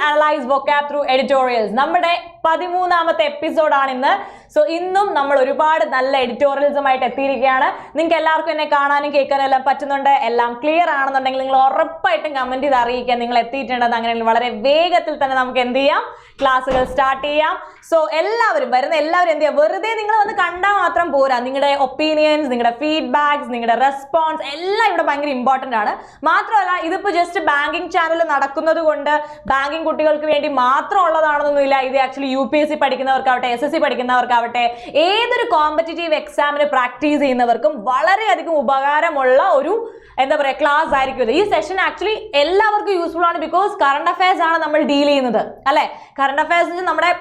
analyze vocab through editorials. നമ്മുടെ 13ാമത്തെ എപ്പിസോഡാണ് ഇന്ന്. സോ ഇന്നും നമ്മൾ ഒരുപാട് നല്ല എഡിറ്റോറിയൽസുമായിട്ട് എത്തിയിരിക്കുകയാണ്. നിങ്ങൾക്ക് എല്ലാവർക്കും എന്നെ കാണാനും കേൾക്കാനും എല്ലാം പറ്റുന്നുണ്ട്, എല്ലാം ക്ലിയർ ആണെന്നുണ്ടെങ്കിൽ നിങ്ങൾ ഉറപ്പായിട്ടും കമന്റ് ചെയ്ത് അറിയിക്കുക നിങ്ങൾ എത്തിയിട്ടുണ്ടെന്ന്. അങ്ങനെയെങ്കിൽ വളരെ വേഗത്തിൽ തന്നെ നമുക്ക് എന്ത് ചെയ്യാം, ക്ലാസ്സുകൾ സ്റ്റാർട്ട് ചെയ്യാം. സോ എല്ലാവരും വരുന്ന എല്ലാവരും എന്ത് ചെയ്യുക, വെറുതെ നിങ്ങൾ വന്ന് കണ്ടാൽ മാത്രം പോരാ. നിങ്ങളുടെ ഒപ്പീനിയൻസ്, നിങ്ങളുടെ ഫീഡ്ബാക്സ്, നിങ്ങളുടെ റെസ്പോൺസ് എല്ലാം ഇവിടെ ഭയങ്കര ഇമ്പോർട്ടൻ്റ് ആണ്. മാത്രമല്ല ഇതിപ്പോൾ ജസ്റ്റ് ബാങ്കിങ് ചാനൽ നടക്കുന്നത് കൊണ്ട് ബാങ്കിങ് കുട്ടികൾക്ക് വേണ്ടി മാത്രം ഉള്ളതാണെന്നൊന്നുമില്ല. ഇത് ആക്ച്വലി UPSC പഠിക്കുന്നവർക്കാവട്ടെ, SSC പഠിക്കുന്നവർക്കാവട്ടെ, ഏതൊരു കോമ്പറ്റേറ്റീവ് എക്സാമിന് പ്രാക്ടീസ് ചെയ്യുന്നവർക്കും വളരെയധികം ഉപകാരമുള്ള ഒരു എന്താ പറയുക ക്ലാസ് ആയിരിക്കും ഇത്. ഈ സെഷൻ ആക്ച്വലി എല്ലാവർക്കും യൂസ്ഫുൾ ആണ്. ബിക്കോസ് കറണ്ട് അഫയേഴ്സ് ആണ് നമ്മൾ ഡീൽ ചെയ്യുന്നത് അല്ലെ. കറണ്ട് അഫയേഴ്സിന് നമ്മുടെ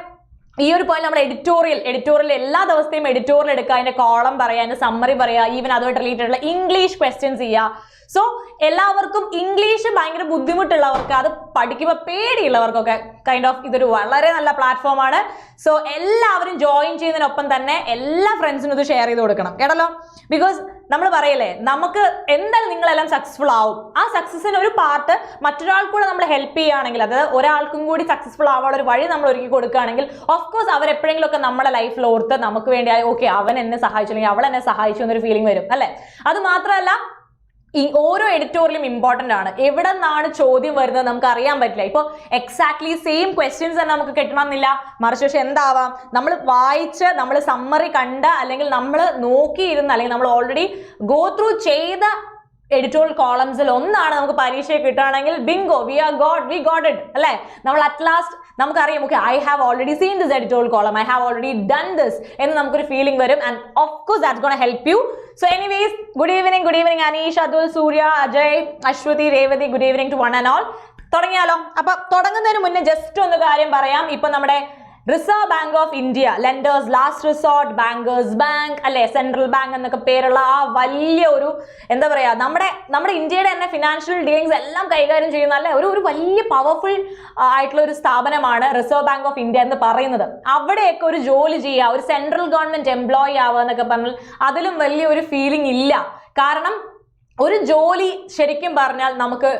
ഈ ഒരു പോയിന്റ് നമ്മുടെ എഡിറ്റോറിയൽ എല്ലാ ദിവസത്തെയും എഡിറ്റോറിയൽ എടുക്കുക, അതിന്റെ കോളം പറയുക, അതിന്റെ സമ്മറി പറയുക, ഈവൻ അതുമായിട്ട് റിലേറ്റഡ് ഉള്ള ഇംഗ്ലീഷ് ക്വസ്റ്റ്യൻസ് ചെയ്യുക. സോ എല്ലാവർക്കും ഇംഗ്ലീഷ് ഭയങ്കര ബുദ്ധിമുട്ടുള്ളവർക്ക്, അത് പഠിക്കുമ്പോൾ പേടിയുള്ളവർക്കൊക്കെ കൈൻഡ് ഓഫ് ഇതൊരു വളരെ നല്ല പ്ലാറ്റ്ഫോമാണ്. സോ എല്ലാവരും ജോയിൻ ചെയ്യുന്നതിനൊപ്പം തന്നെ എല്ലാ ഫ്രണ്ട്സിനും ഇത് ഷെയർ ചെയ്ത് കൊടുക്കണം കേട്ടല്ലോ. ബിക്കോസ് നമ്മൾ പറയല്ലേ, നമുക്ക് എന്തായാലും നിങ്ങളെല്ലാം സക്സസ്ഫുൾ ആവും. ആ സക്സസിന് ഒരു പാർട്ട് മറ്റൊരാൾ കൂടെ നമ്മൾ ഹെൽപ്പ് ചെയ്യുകയാണെങ്കിൽ, അത് ഒരാൾക്കും കൂടി സക്സസ്ഫുൾ ആവാനുള്ള ഒരു വഴി നമ്മൾ ഒരുക്കി കൊടുക്കുകയാണെങ്കിൽ, ഓഫ് കോഴ്സ് അവരെപ്പോഴെങ്കിലും ഒക്കെ നമ്മുടെ ലൈഫിൽ ഓർത്ത് നമുക്ക് വേണ്ടി ഓക്കെ അവൻ എന്നെ സഹായിച്ചു അല്ലെങ്കിൽ അവൾ എന്നെ സഹായിച്ചു എന്നൊരു ഫീലിംഗ് വരും അല്ലെ. അത് മാത്രമല്ല ഈ ഓരോ എഡിറ്റോറിയലും ഇമ്പോർട്ടൻ്റ് ആണ്. എവിടെ നിന്നാണ് ചോദ്യം വരുന്നത് നമുക്ക് അറിയാൻ പറ്റില്ല. ഇപ്പോൾ എക്സാക്ട്ലി സെയിം ക്വസ്റ്റ്യൻസ് തന്നെ നമുക്ക് കിട്ടണമെന്നില്ല. മറിച്ച് പക്ഷെ എന്താവാം, നമ്മൾ വായിച്ച് നമ്മൾ സമ്മറി കണ്ട അല്ലെങ്കിൽ നമ്മൾ നോക്കിയിരുന്ന അല്ലെങ്കിൽ നമ്മൾ ഓൾറെഡി ഗോ ത്രൂ ചെയ്ത എഡിറ്റോറിയൽ കോളംസിൽ ഒന്നാണ് നമുക്ക് പരീക്ഷയെ കിട്ടുകയാണെങ്കിൽ ബിങ്കോ, വി ഗോട്ട് ഇറ്റ് അല്ലേ. നമ്മൾ അറ്റ് ലാസ്റ്റ് നമുക്കറിയാം, okay I have already seen this editorial column, I have already done this എന്ന് നമുക്കൊരു ഫീലിംഗ് വരും. And of course that's gonna help you. So anyways, good evening Anish, Adul, Surya, Ajay, Ashwati, Revati, good evening to one and all. തുടങ്ങിയാലോ. അപ്പൊ തുടങ്ങുന്നതിന് മുന്നേ just ഒന്ന് കാര്യം പറയാം. ഇപ്പൊ നമ്മുടെ reserve bank of India, lenders last resort, bankers bank അല്ലെ, സെൻട്രൽ ബാങ്ക് എന്നൊക്കെ പേരുള്ള ആ വലിയ ഒരു എന്താ പറയാ നമ്മുടെ ഇന്ത്യയുടെ തന്നെ ഫിനാൻഷ്യൽ ഡീലിങ്സ് എല്ലാം കൈകാര്യം ചെയ്യുന്ന അല്ലെ ഒരു വലിയ പവർഫുൾ ആയിട്ടുള്ള ഒരു സ്ഥാപനമാണ് റിസർവ് ബാങ്ക് ഓഫ് ഇന്ത്യ എന്ന് പറയുന്നത്. അവിടെയൊക്കെ ഒരു ജോലി ചെയ്യുക, ഒരു സെൻട്രൽ ഗവൺമെന്റ് എംപ്ലോയി ആവുക എന്നൊക്കെ പറഞ്ഞാൽ അതിലും വലിയൊരു ഫീലിംഗ് ഇല്ല. കാരണം ഒരു ജോലി ശരിക്കും പറഞ്ഞാൽ നമുക്ക്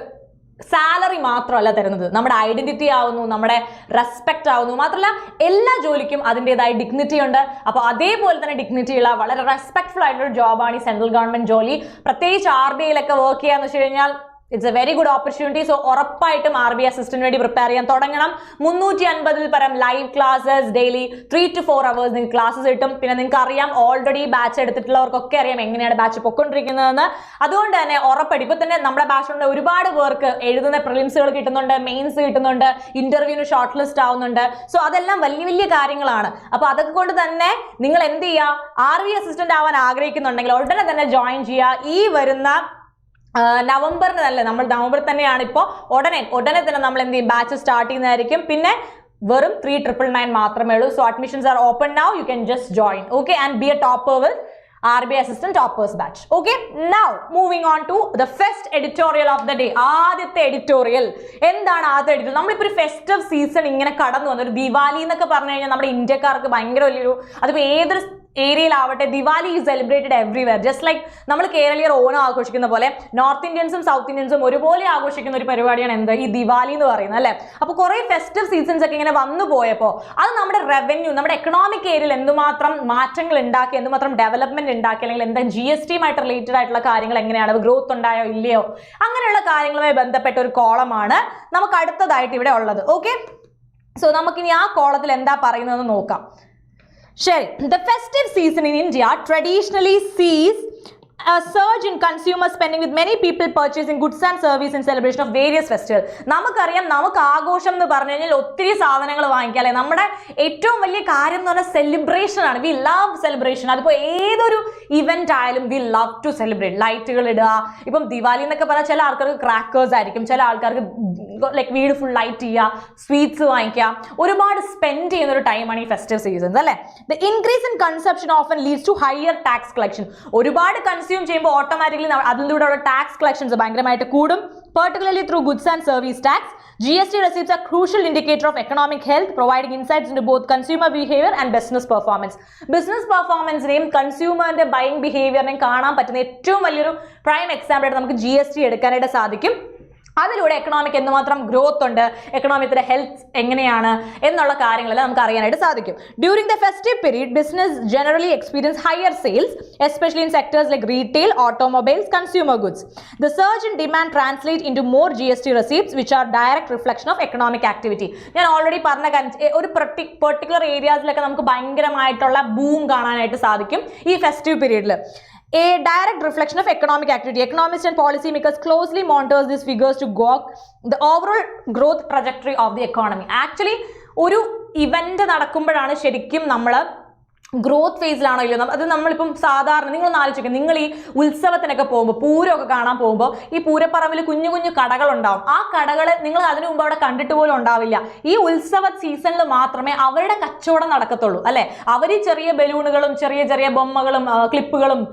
സാലറി മാത്രമല്ല തരുന്നത്, നമ്മുടെ ഐഡന്റിറ്റി ആവുന്നു, നമ്മുടെ റെസ്പെക്ട് ആവുന്നു. മാത്രമല്ല എല്ലാ ജോലിക്കും അതിൻ്റെതായ ഡിഗ്നിറ്റി ഉണ്ട്. അപ്പോൾ അതേപോലെ തന്നെ ഡിഗ്നിറ്റി ഉള്ള വളരെ റെസ്പെക്ട്ഫുൾ ആയിട്ടുള്ള ജോബാണ് ഈ സെൻട്രൽ ഗവൺമെന്റ് ജോലി. പ്രത്യേകിച്ച് RBIയിലൊക്കെ വർക്ക് ചെയ്യാന്ന് വെച്ച് കഴിഞ്ഞാൽ it's A very good opportunity. So ഉറപ്പായിട്ടും RBI അസിസ്റ്റന്റ് വേണ്ടി പ്രിപ്പയർ ചെയ്യാൻ തുടങ്ങണം. 350 പരം live classes daily 3 to 4 hours നിങ്ങൾക്ക് ക്ലാസ്സസ് കിട്ടും. പിന്നെ നിങ്ങൾക്ക് അറിയാം, ഓൾറെഡി ബാച്ച് എടുത്തിട്ടുള്ളവർക്കൊക്കെ അറിയാം എങ്ങനെയാണ് ബാച്ച് പൊയ്ക്കൊണ്ടിരിക്കുന്നതെന്ന്. അതുകൊണ്ട് തന്നെ ഉറപ്പായിട്ടും ഇപ്പൊ തന്നെ നമ്മുടെ ബാച്ചിലുള്ള ഒരുപാട് പേർക്ക് എഴുതുന്ന പ്രിലിംസുകൾ കിട്ടുന്നുണ്ട്, മെയിൻസ് കിട്ടുന്നുണ്ട്, ഇന്റർവ്യൂവിന് ഷോർട്ട് ലിസ്റ്റ് ആവുന്നുണ്ട്. സോ അതെല്ലാം വലിയ വലിയ കാര്യങ്ങളാണ്. അപ്പൊ അതൊക്കെ കൊണ്ട് തന്നെ നിങ്ങൾ എന്ത് ചെയ്യുക, RBI അസിസ്റ്റന്റ് ആവാൻ ആഗ്രഹിക്കുന്നുണ്ടെങ്കിൽ ഉടനെ തന്നെ ജോയിൻ ചെയ്യുക. ഈ വരുന്ന നവംബറിന് നമ്മൾ നവംബറിൽ തന്നെയാണ് ഇപ്പോൾ ഉടനെ തന്നെ നമ്മൾ എന്ത് ചെയ്യും, ബാച്ച് സ്റ്റാർട്ട് ചെയ്യുന്നതായിരിക്കും. പിന്നെ വെറും 3,999 മാത്രമേ ഉള്ളൂ. So admissions are open now, you can just join okay and B A topper with RBI Assistant Toppers Batch. Okay, now moving on to the first editorial of the day. ആദ്യത്തെ editorial എന്താണ്? ആദ്യത്തെ editorial നമ്മളിപ്പോൾ ഒരു festive season ഇങ്ങനെ കടന്നു വന്നു. ഒരു ദിവാലി എന്നൊക്കെ പറഞ്ഞു കഴിഞ്ഞാൽ നമ്മുടെ ഇന്ത്യക്കാർക്ക് ഭയങ്കര വലിയൊരു, അതിപ്പോൾ ഏതൊരു ഏരിയയിലാവട്ടെ, Diwali is celebrated everywhere. Just like നമ്മൾ കേരളീയർ ഓണം ആഘോഷിക്കുന്ന പോലെ നോർത്ത് ഇന്ത്യൻസും സൗത്ത് ഇന്ത്യൻസും ഒരുപോലെ ആഘോഷിക്കുന്ന ഒരു പരിപാടിയാണ് എന്ത്, ഈ ദിവാലി എന്ന് പറയുന്നത് അല്ലേ. അപ്പോൾ കുറേ ഫെസ്റ്റീവ് സീസൺസ് ഒക്കെ ഇങ്ങനെ വന്നു പോയപ്പോൾ അത് നമ്മുടെ റവന്യൂ, നമ്മുടെ എക്കണോമിക് ഏരിയയിൽ എന്തുമാത്രം മാറ്റങ്ങൾ ഉണ്ടാക്കി, എന്തുമാത്രം ഡെവലപ്മെന്റ് ഉണ്ടാക്കി, അല്ലെങ്കിൽ എന്താ GSTയുമായിട്ട് റിലേറ്റഡ് ആയിട്ടുള്ള കാര്യങ്ങൾ എങ്ങനെയാണ്, ഗ്രോത്ത് ഉണ്ടായോ ഇല്ലയോ, അങ്ങനെയുള്ള കാര്യങ്ങളുമായി ബന്ധപ്പെട്ട ഒരു കോളമാണ് നമുക്ക് അടുത്തതായിട്ട് ഇവിടെ ഉള്ളത്. ഓക്കെ, സോ നമുക്കിനി ആ കോളത്തിൽ എന്താ പറയുന്നതെന്ന് നോക്കാം. ശരി, the festive season in India traditionally sees a surge in consumer spending with many people purchasing goods and services in celebration of various festivals. നമുക്കറിയാം, നമുക്ക് ആഘോഷം എന്ന് പറഞ്ഞു കഴിഞ്ഞാൽ ഒത്തിരി സാധനങ്ങൾ വാങ്ങിക്കാം അല്ലെ. നമ്മുടെ ഏറ്റവും വലിയ കാര്യം എന്ന് പറഞ്ഞാൽ സെലിബ്രേഷൻ ആണ്. We love celebration. അതിപ്പോൾ ഏതൊരു ഇവന്റ് ആയാലും വി ലവ് ടു സെലിബ്രേറ്റ്. ലൈറ്റുകൾ ഇടുക, ഇപ്പം ദിവാലി എന്നൊക്കെ പറഞ്ഞാൽ ചില ആൾക്കാർക്ക് ക്രാക്കേഴ്സ് ആയിരിക്കും, ചില ആൾക്കാർക്ക് ലൈക്ക് വീട് ഫുൾ ലൈറ്റ് ചെയ്യുക, സ്വീറ്റ്സ് വാങ്ങിക്കുക, ഒരുപാട് സ്പെൻഡ് ചെയ്യുന്ന ഒരു ടൈമാണ് ഈ ഫെസ്റ്റീവ് സീസൺസ് അല്ലേ. The increase in consumption often leads to higher tax collection. ഒരുപാട് കൺസ്യൂം ചെയ്യുമ്പോൾ ഓട്ടോമാറ്റിക്കലി അതിലൂടെയുള്ള ടാക്സ് കളക്ഷൻസ് ഭയങ്കരമായിട്ട് കൂടും. particularly through goods and service tax. GST receipts are a crucial indicator of economic health, providing insights into both consumer behavior and business performance. Business performance name consumer and buying behavior and കാണാൻ പറ്റുന്ന ഏറ്റവും വലിയൊരു prime example ആയിട്ട് നമുക്ക് GST എടുക്കാനായിട്ട് സാധിക്കും. അതിലൂടെ economic എന്തുമാത്രം ഗ്രോത്ത് ഉണ്ട്, എക്കണോമിക്കിന്റെ ഹെൽത്ത് എങ്ങനെയാണ് എന്നുള്ള കാര്യങ്ങളെല്ലാം നമുക്ക് അറിയാനായിട്ട് സാധിക്കും. During the festive period business generally experience higher sales especially in sectors like retail, automobiles, consumer goods. The surge in demand translate into more GST receipts which are direct reflection of economic activity. ഞാൻ already പറഞ്ഞ ഒരു particular ഏരിയാസിലൊക്കെ നമുക്ക് ഭയങ്കരമായിട്ടുള്ള boom കാണാനായിട്ട് സാധിക്കും ഈ festive പീരീഡിൽ. A direct reflection of economic activity. Economists and policymakers closely monitors these figures to gauge the overall growth trajectory of the economy. Actually, ഒരു ഇവന്റ് നടക്കുമ്പോഴാണ് ശരിക്കും നമ്മൾ ഗ്രോത്ത് ഫേസിലാണോ ഇല്ലയോ അത് നമ്മളിപ്പം സാധാരണ നിങ്ങളൊന്ന് ആലോചിക്കുക. നിങ്ങൾ ഈ ഉത്സവത്തിനൊക്കെ പോകുമ്പോൾ, പൂരമൊക്കെ കാണാൻ പോകുമ്പോൾ ഈ പൂരപ്പറമ്പിൽ കുഞ്ഞു കുഞ്ഞു കടകളുണ്ടാവും. ആ കടകൾ നിങ്ങൾ അതിനു മുമ്പ് അവിടെ കണ്ടിട്ട് പോലും ഉണ്ടാവില്ല. ഈ ഉത്സവ സീസണിൽ മാത്രമേ അവരുടെ കച്ചവടം നടക്കത്തുള്ളൂ അല്ലെ. അവർ ഈ ചെറിയ ബലൂണുകളും ചെറിയ ചെറിയ ബൊമ്മകളും ക്ലിപ്പുകളും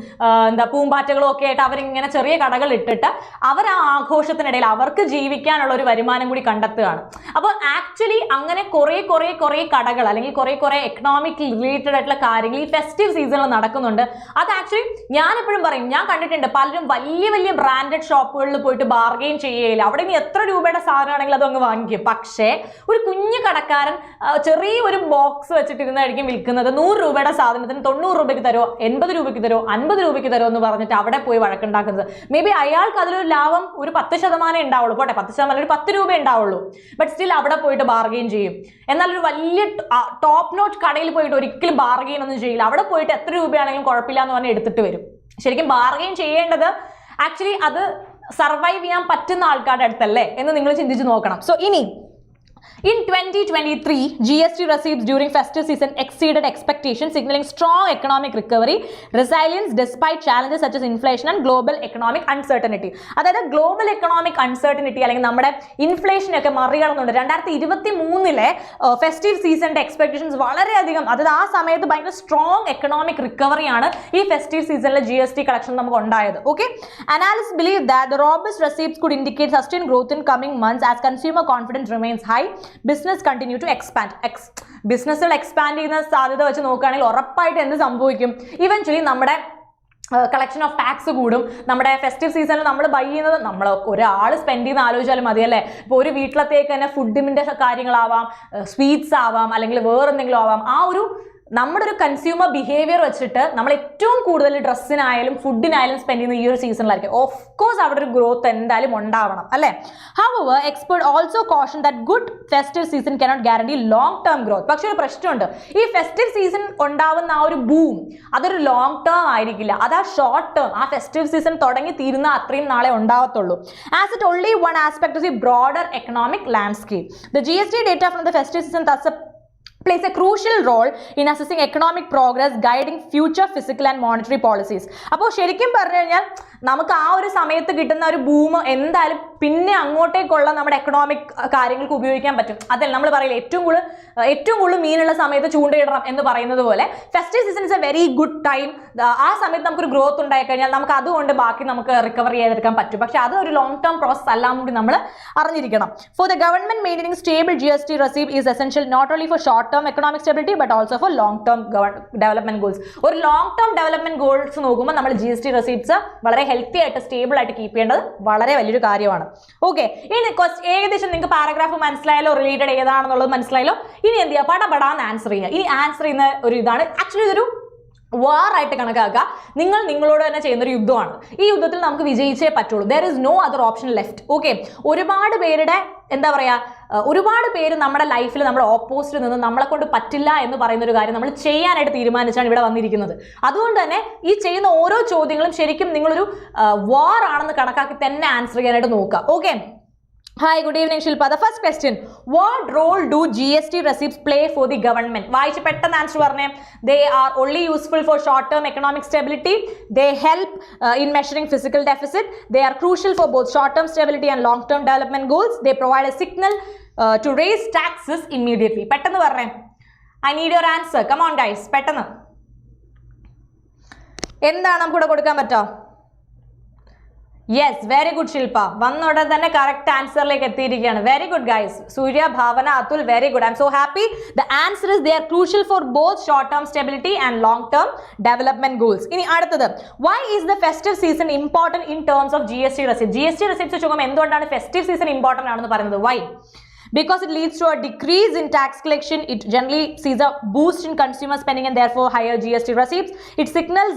പൂമ്പാറ്റകളും ഒക്കെ ആയിട്ട് അവരിങ്ങനെ ചെറിയ കടകൾ ഇട്ടിട്ട് അവർ ആ ആഘോഷത്തിനിടയിൽ അവർക്ക് ജീവിക്കാനുള്ള ഒരു വരുമാനം കൂടി കണ്ടെത്തുകയാണ്. അപ്പോൾ ആക്ച്വലി അങ്ങനെ കുറെ കടകൾ അല്ലെങ്കിൽ കുറെ എക്കണോമിക് റിലേറ്റഡ് ആയിട്ടുള്ള കാര്യങ്ങൾ ഈ ഫെസ്റ്റീവ് സീസണിൽ നടക്കുന്നുണ്ട്. അത് ആക്ച്വലി ഞാൻ എപ്പോഴും പറയും, ഞാൻ കണ്ടിട്ടുണ്ട് പലരും വലിയ ബ്രാൻഡഡ് ഷോപ്പുകളിൽ പോയിട്ട് ബാർഗെയിൻ ചെയ്യുകയില്ല. അവിടെ ഇനി എത്ര രൂപയുടെ സാധനമാണെങ്കിൽ അത് അങ്ങ് വാങ്ങിക്കും. പക്ഷേ ഒരു കുഞ്ഞു കടക്കാരൻ ചെറിയൊരു ബോക്സ് വെച്ചിട്ടിരുന്നായിരിക്കും വിൽക്കുന്നത്. 100 രൂപയുടെ സാധനത്തിന് 90 രൂപയ്ക്ക് തരുമോ, 80 രൂപയ്ക്ക് തരുമോ, 50 രൂപയ്ക്ക് തരുമോ എന്ന് പറഞ്ഞിട്ട് അവിടെ പോയി വഴക്കുണ്ടാക്കുന്നത്. മേ ബി അയാൾക്ക് അതിലൊരു ലാഭം ഒരു 10% ഉണ്ടാവുള്ളൂ. പോട്ടെ, 10% ഒരു 10 രൂപ ഉണ്ടാവുള്ളൂ. ബട്ട് സ്റ്റിൽ അവിടെ പോയിട്ട് ബാർഗെയിൻ ചെയ്യും. എന്നാൽ ഒരു വലിയ ടോപ്പ് നോട്ട് കടയിൽ പോയിട്ട് ഒരിക്കലും ബാർഗെയിൻ ഒന്നും ചെയ്യില്ല. അവിടെ പോയിട്ട് എത്ര രൂപയാണെങ്കിലും കുഴപ്പമില്ല എന്ന് പറഞ്ഞ് എടുത്തിട്ട് വരും. ശരിക്കും ബാർഗെയിൻ ചെയ്യേണ്ടത് ആക്ച്വലി അത് സർവൈവ് ചെയ്യാൻ പറ്റുന്ന ആൾക്കാരുടെ അടുത്തല്ലേ എന്ന് നിങ്ങൾ ചിന്തിച്ച് നോക്കണം. സോ ഇനി in 2023, GST receipts during festive season exceeded expectations, signaling strong economic recovery, resilience despite challenges such as inflation and global economic uncertainty. അതായത് ഗ്ലോബൽ എക്കണോമിക് അൺസർട്ടനിറ്റി അല്ലെങ്കിൽ നമ്മുടെ ഇൻഫ്ലേഷൻ ഒക്കെ മറികടന്നുണ്ട്. 2023 ഫെസ്റ്റീവ് സീസണിന്റെ എക്സ്പെക്ടേഷൻസ് വളരെയധികം, അതായത് ആ സമയത്ത് ഭയങ്കര സ്ട്രോങ് എക്കണോമിക് റിക്കവറി ആണ് ഈ ഫെസ്റ്റീവ് സീസണിലെ GST കളക്ഷൻ നമുക്ക് ഉണ്ടായത്. Okay, analyst believe that the robust receipts could indicate sustained growth in coming months as consumer confidence remains high. Business continue to expand. ബിസിനസ്സുകൾ എക്സ്പാൻഡ് ചെയ്യുന്ന സാധ്യത വെച്ച് നോക്കുകയാണെങ്കിൽ ഉറപ്പായിട്ട് എന്ത് സംഭവിക്കും, ഇവൻച്വലി നമ്മുടെ കളക്ഷൻ ഓഫ് ടാക്സ് കൂടും. നമ്മുടെ ഫെസ്റ്റീവ് സീസണിൽ നമ്മൾ ബൈ ചെയ്യുന്നത് നമ്മൾ ഒരാൾ സ്പെൻഡ് ചെയ്യുന്ന ആലോചിച്ചാലും മതിയല്ലേ. ഇപ്പോൾ ഒരു വീട്ടിലത്തേക്ക് തന്നെ ഫുഡിൻ്റെ കാര്യങ്ങളാവാം, സ്വീറ്റ്സ് ആവാം, അല്ലെങ്കിൽ വേറെന്തെങ്കിലും ആവാം. ആ ഒരു നമ്മുടെ ഒരു കൺസ്യൂമർ ബിഹേവിയർ വെച്ചിട്ട് നമ്മൾ ഏറ്റവും കൂടുതൽ ഡ്രസ്സിനായാലും ഫുഡിനായാലും സ്പെൻഡ് ചെയ്യുന്ന ഈ ഒരു സീസണിലായിരിക്കും. ഓഫ് കോഴ്സ് അവിടെ ഒരു ഗ്രോത്ത് എന്തായാലും ഉണ്ടാവണം അല്ലേ. However, expert also caution that good festive season cannot guarantee long term growth. പക്ഷെ ഒരു പ്രശ്നമുണ്ട്, ഈ ഫെസ്റ്റീവ് സീസൺ ഉണ്ടാവുന്ന ആ ഒരു ബൂം അതൊരു ലോങ് ടേം ആയിരിക്കില്ല, അത് ആ ഷോർട്ട് ടേം, ആ ഫെസ്റ്റീവ് സീസൺ തുടങ്ങി തീരുന്ന അത്രയും നാളെ ഉണ്ടാവത്തുള്ളൂ. As it only one aspect of the broader economic landscape. The GST data from the festive season thus plays a crucial role in assessing economic progress, guiding future fiscal and monetary policies. അപ്പോൾ ശരിക്കും പറഞ്ഞു കഴിഞ്ഞാൽ നമുക്ക് ആ ഒരു സമയത്ത് കിട്ടുന്ന ഒരു ബൂം എന്തായാലും പിന്നെ അങ്ങോട്ടേക്കുള്ള നമ്മുടെ എക്കണോമിക് കാര്യങ്ങൾക്ക് ഉപയോഗിക്കാൻ പറ്റും. അതല്ല നമ്മൾ പറയില്ല ഏറ്റവും കൂടുതൽ മീനുള്ള സമയത്ത് ചൂണ്ടയിടണം എന്ന് പറയുന്നത് പോലെ festive season is A very good time. ആ സമയത്ത് നമുക്കൊരു ഗ്രോത്ത് ഉണ്ടായി കഴിഞ്ഞാൽ നമുക്ക് അതുകൊണ്ട് ബാക്കി നമുക്ക് റിക്കവർ ചെയ്തെടുക്കാൻ പറ്റും. പക്ഷെ അത് ഒരു ലോങ് ടേം പ്രോസസ് എല്ലാം കൂടി നമ്മൾ അറിഞ്ഞിരിക്കണം. For the government maintaining stable GST receipt is essential not only for short term economic stability but also for long term development goals. ഒരു ലോങ് ടേം ഡെവലപ്മെന്റ് ഗോൾസ് നോക്കുമ്പോൾ നമ്മൾ GST receipts വളരെ healthy ആയിട്ട് stable ആയിട്ട് keep ചെയ്യേണ്ടത് വളരെ വലിയൊരു കാര്യമാണ്. ഓക്കെ, ഇനി ഏകദേശം നിങ്ങൾക്ക് പാരഗ്രാഫ് മനസ്സിലായാലോ, റിലേറ്റഡ് ഏതാണെന്നുള്ളത് മനസ്സിലായല്ലോ. ഇനി എന്ത് ചെയ്യുക, പടപടാന്ന് ആൻസർ ചെയ്യുക. ഇനി ആൻസർ ചെയ്യുന്ന ഒരു ഇതാണ് ആക്ച്വലി ഇതൊരു വാറായിട്ട് കണക്കാക്കുക. നിങ്ങളോട് തന്നെ ചെയ്യുന്ന ഒരു യുദ്ധമാണ്. ഈ യുദ്ധത്തിൽ നമുക്ക് വിജയിച്ചേ പറ്റുള്ളൂ. There is no other option left. Okay, ഒരുപാട് പേരുടെ ഒരുപാട് പേര് നമ്മുടെ ലൈഫിൽ നമ്മുടെ ഓപ്പോസിറ്റ് നിന്ന് നമ്മളെ കൊണ്ട് പറ്റില്ല എന്ന് പറയുന്ന ഒരു കാര്യം നമ്മൾ ചെയ്യാനായിട്ട് തീരുമാനിച്ചാണ് ഇവിടെ വന്നിരിക്കുന്നത്. അതുകൊണ്ട് തന്നെ ഈ ചെയ്യുന്ന ഓരോ ചോദ്യങ്ങളും ശരിക്കും നിങ്ങളൊരു വാർ ആണെന്ന് കണക്കാക്കി തന്നെ ആൻസർ ചെയ്യാനായിട്ട് നോക്കുക. Okay, Hi, good evening, Shilpa. The first question, what role do GST receipts play for the government? വായിച്ച് പെട്ടെന്ന് ആൻസർ പറഞ്ഞേ. They are only useful for short-term economic stability. They help in measuring fiscal deficit. They are crucial for both short-term stability and long-term development goals. They provide a signal to raise taxes immediately. പെട്ടെന്ന് പറഞ്ഞേ. I need your answer. Come on, guys. പെട്ടെന്ന്. എന്താണ് നമുക്ക് ഇവിടെ കൊടുക്കാൻ പറ്റുക? Yes, very good Shilpa. One order than a correct answer like a theory. Very good guys. Surya, Bhavana, Atul, very good. I'm so happy. The answer is they are crucial for both short-term stability and long-term development goals. Why is the festive season important in terms of GST receipts? GST receipts festive season important. Why? Because it leads to a decrease in tax collection, it generally sees a boost in consumer spending and therefore higher GST receipts. It signals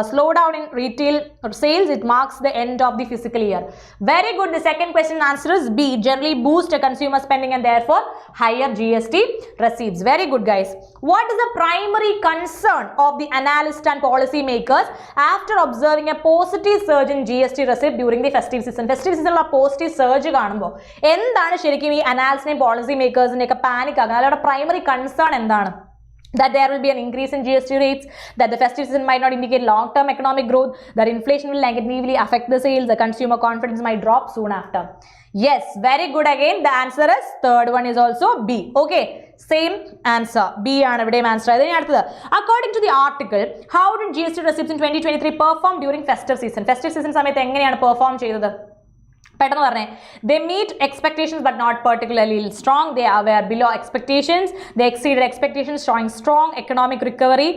slowdown in retail sales. It marks the end of the fiscal year. Very good. The second question answer is B. Generally boost consumer spending and therefore higher GST receipts. Very good guys. What is the primary concern of the analyst and policy makers after observing a positive surge in GST receipt during the festive season? Festive season la positive surge കാണുമ്പോൾ എന്താണ് ശരിക്കും ഈ അനാലിസ്റ്റിനെയും policy മേക്കേഴ്സിനെയൊക്കെ panic ആകുന്നത്? അവരുടെ primary concern എന്താണ്? That there will be an increase in GST rates, that the festive season might not indicate long-term economic growth, that inflation will negatively affect the sales, the consumer confidence might drop soon after. Yes, very good again. The answer is third one is also B. Okay, same answer. B ആണ് ഇവിടെയും answer. According to the article, how did GST receipts in 2023 perform during festive season? Festive season സമയത്ത് എങ്ങനെയാണ് perform ചെയ്തത്? They meet expectations but not particularly strong. They were below expectations. They exceeded expectations, showing strong economic recovery.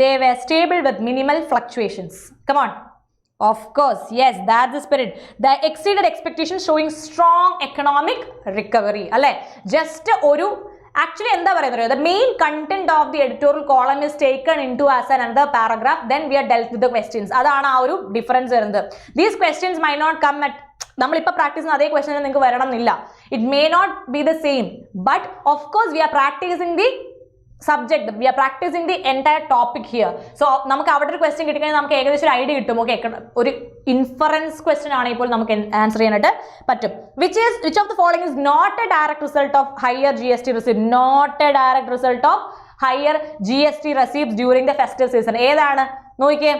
They were stable with minimal fluctuations. Come on. Of course, yes, that's the spirit. They exceeded expectations, showing strong economic recovery. Just oru actually the main content of the editorial column is taken into as another paragraph. Then we are dealt with the questions. That's our difference. These questions might not come at practice question. It may not be the same, but of course we are practicing the subject, we are practicing the entire topic here. So namakku avade question kittikane namukku ekadesha idea kittum. Okay, oru inference question aanu ippol namukku answer cheyanattu pattum. Which of the following is not a direct result of higher GST receipt? Not a direct result of higher GST receipts during the festive season. Edana nokke?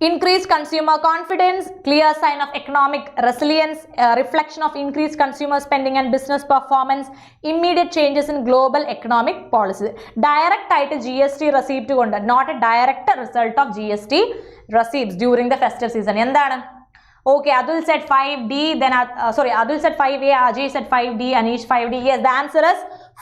Increased consumer confidence, clear sign of economic resilience, reflection of increased consumer spending and business performance, immediate changes in global economic policy. Direct type GST receipt konda, not a direct result of GST receipts during the festive season. Endana? Okay, Adul said 5D, then Adul said 5A, Ajay said 5D, Anish 5D. Yes, the answer is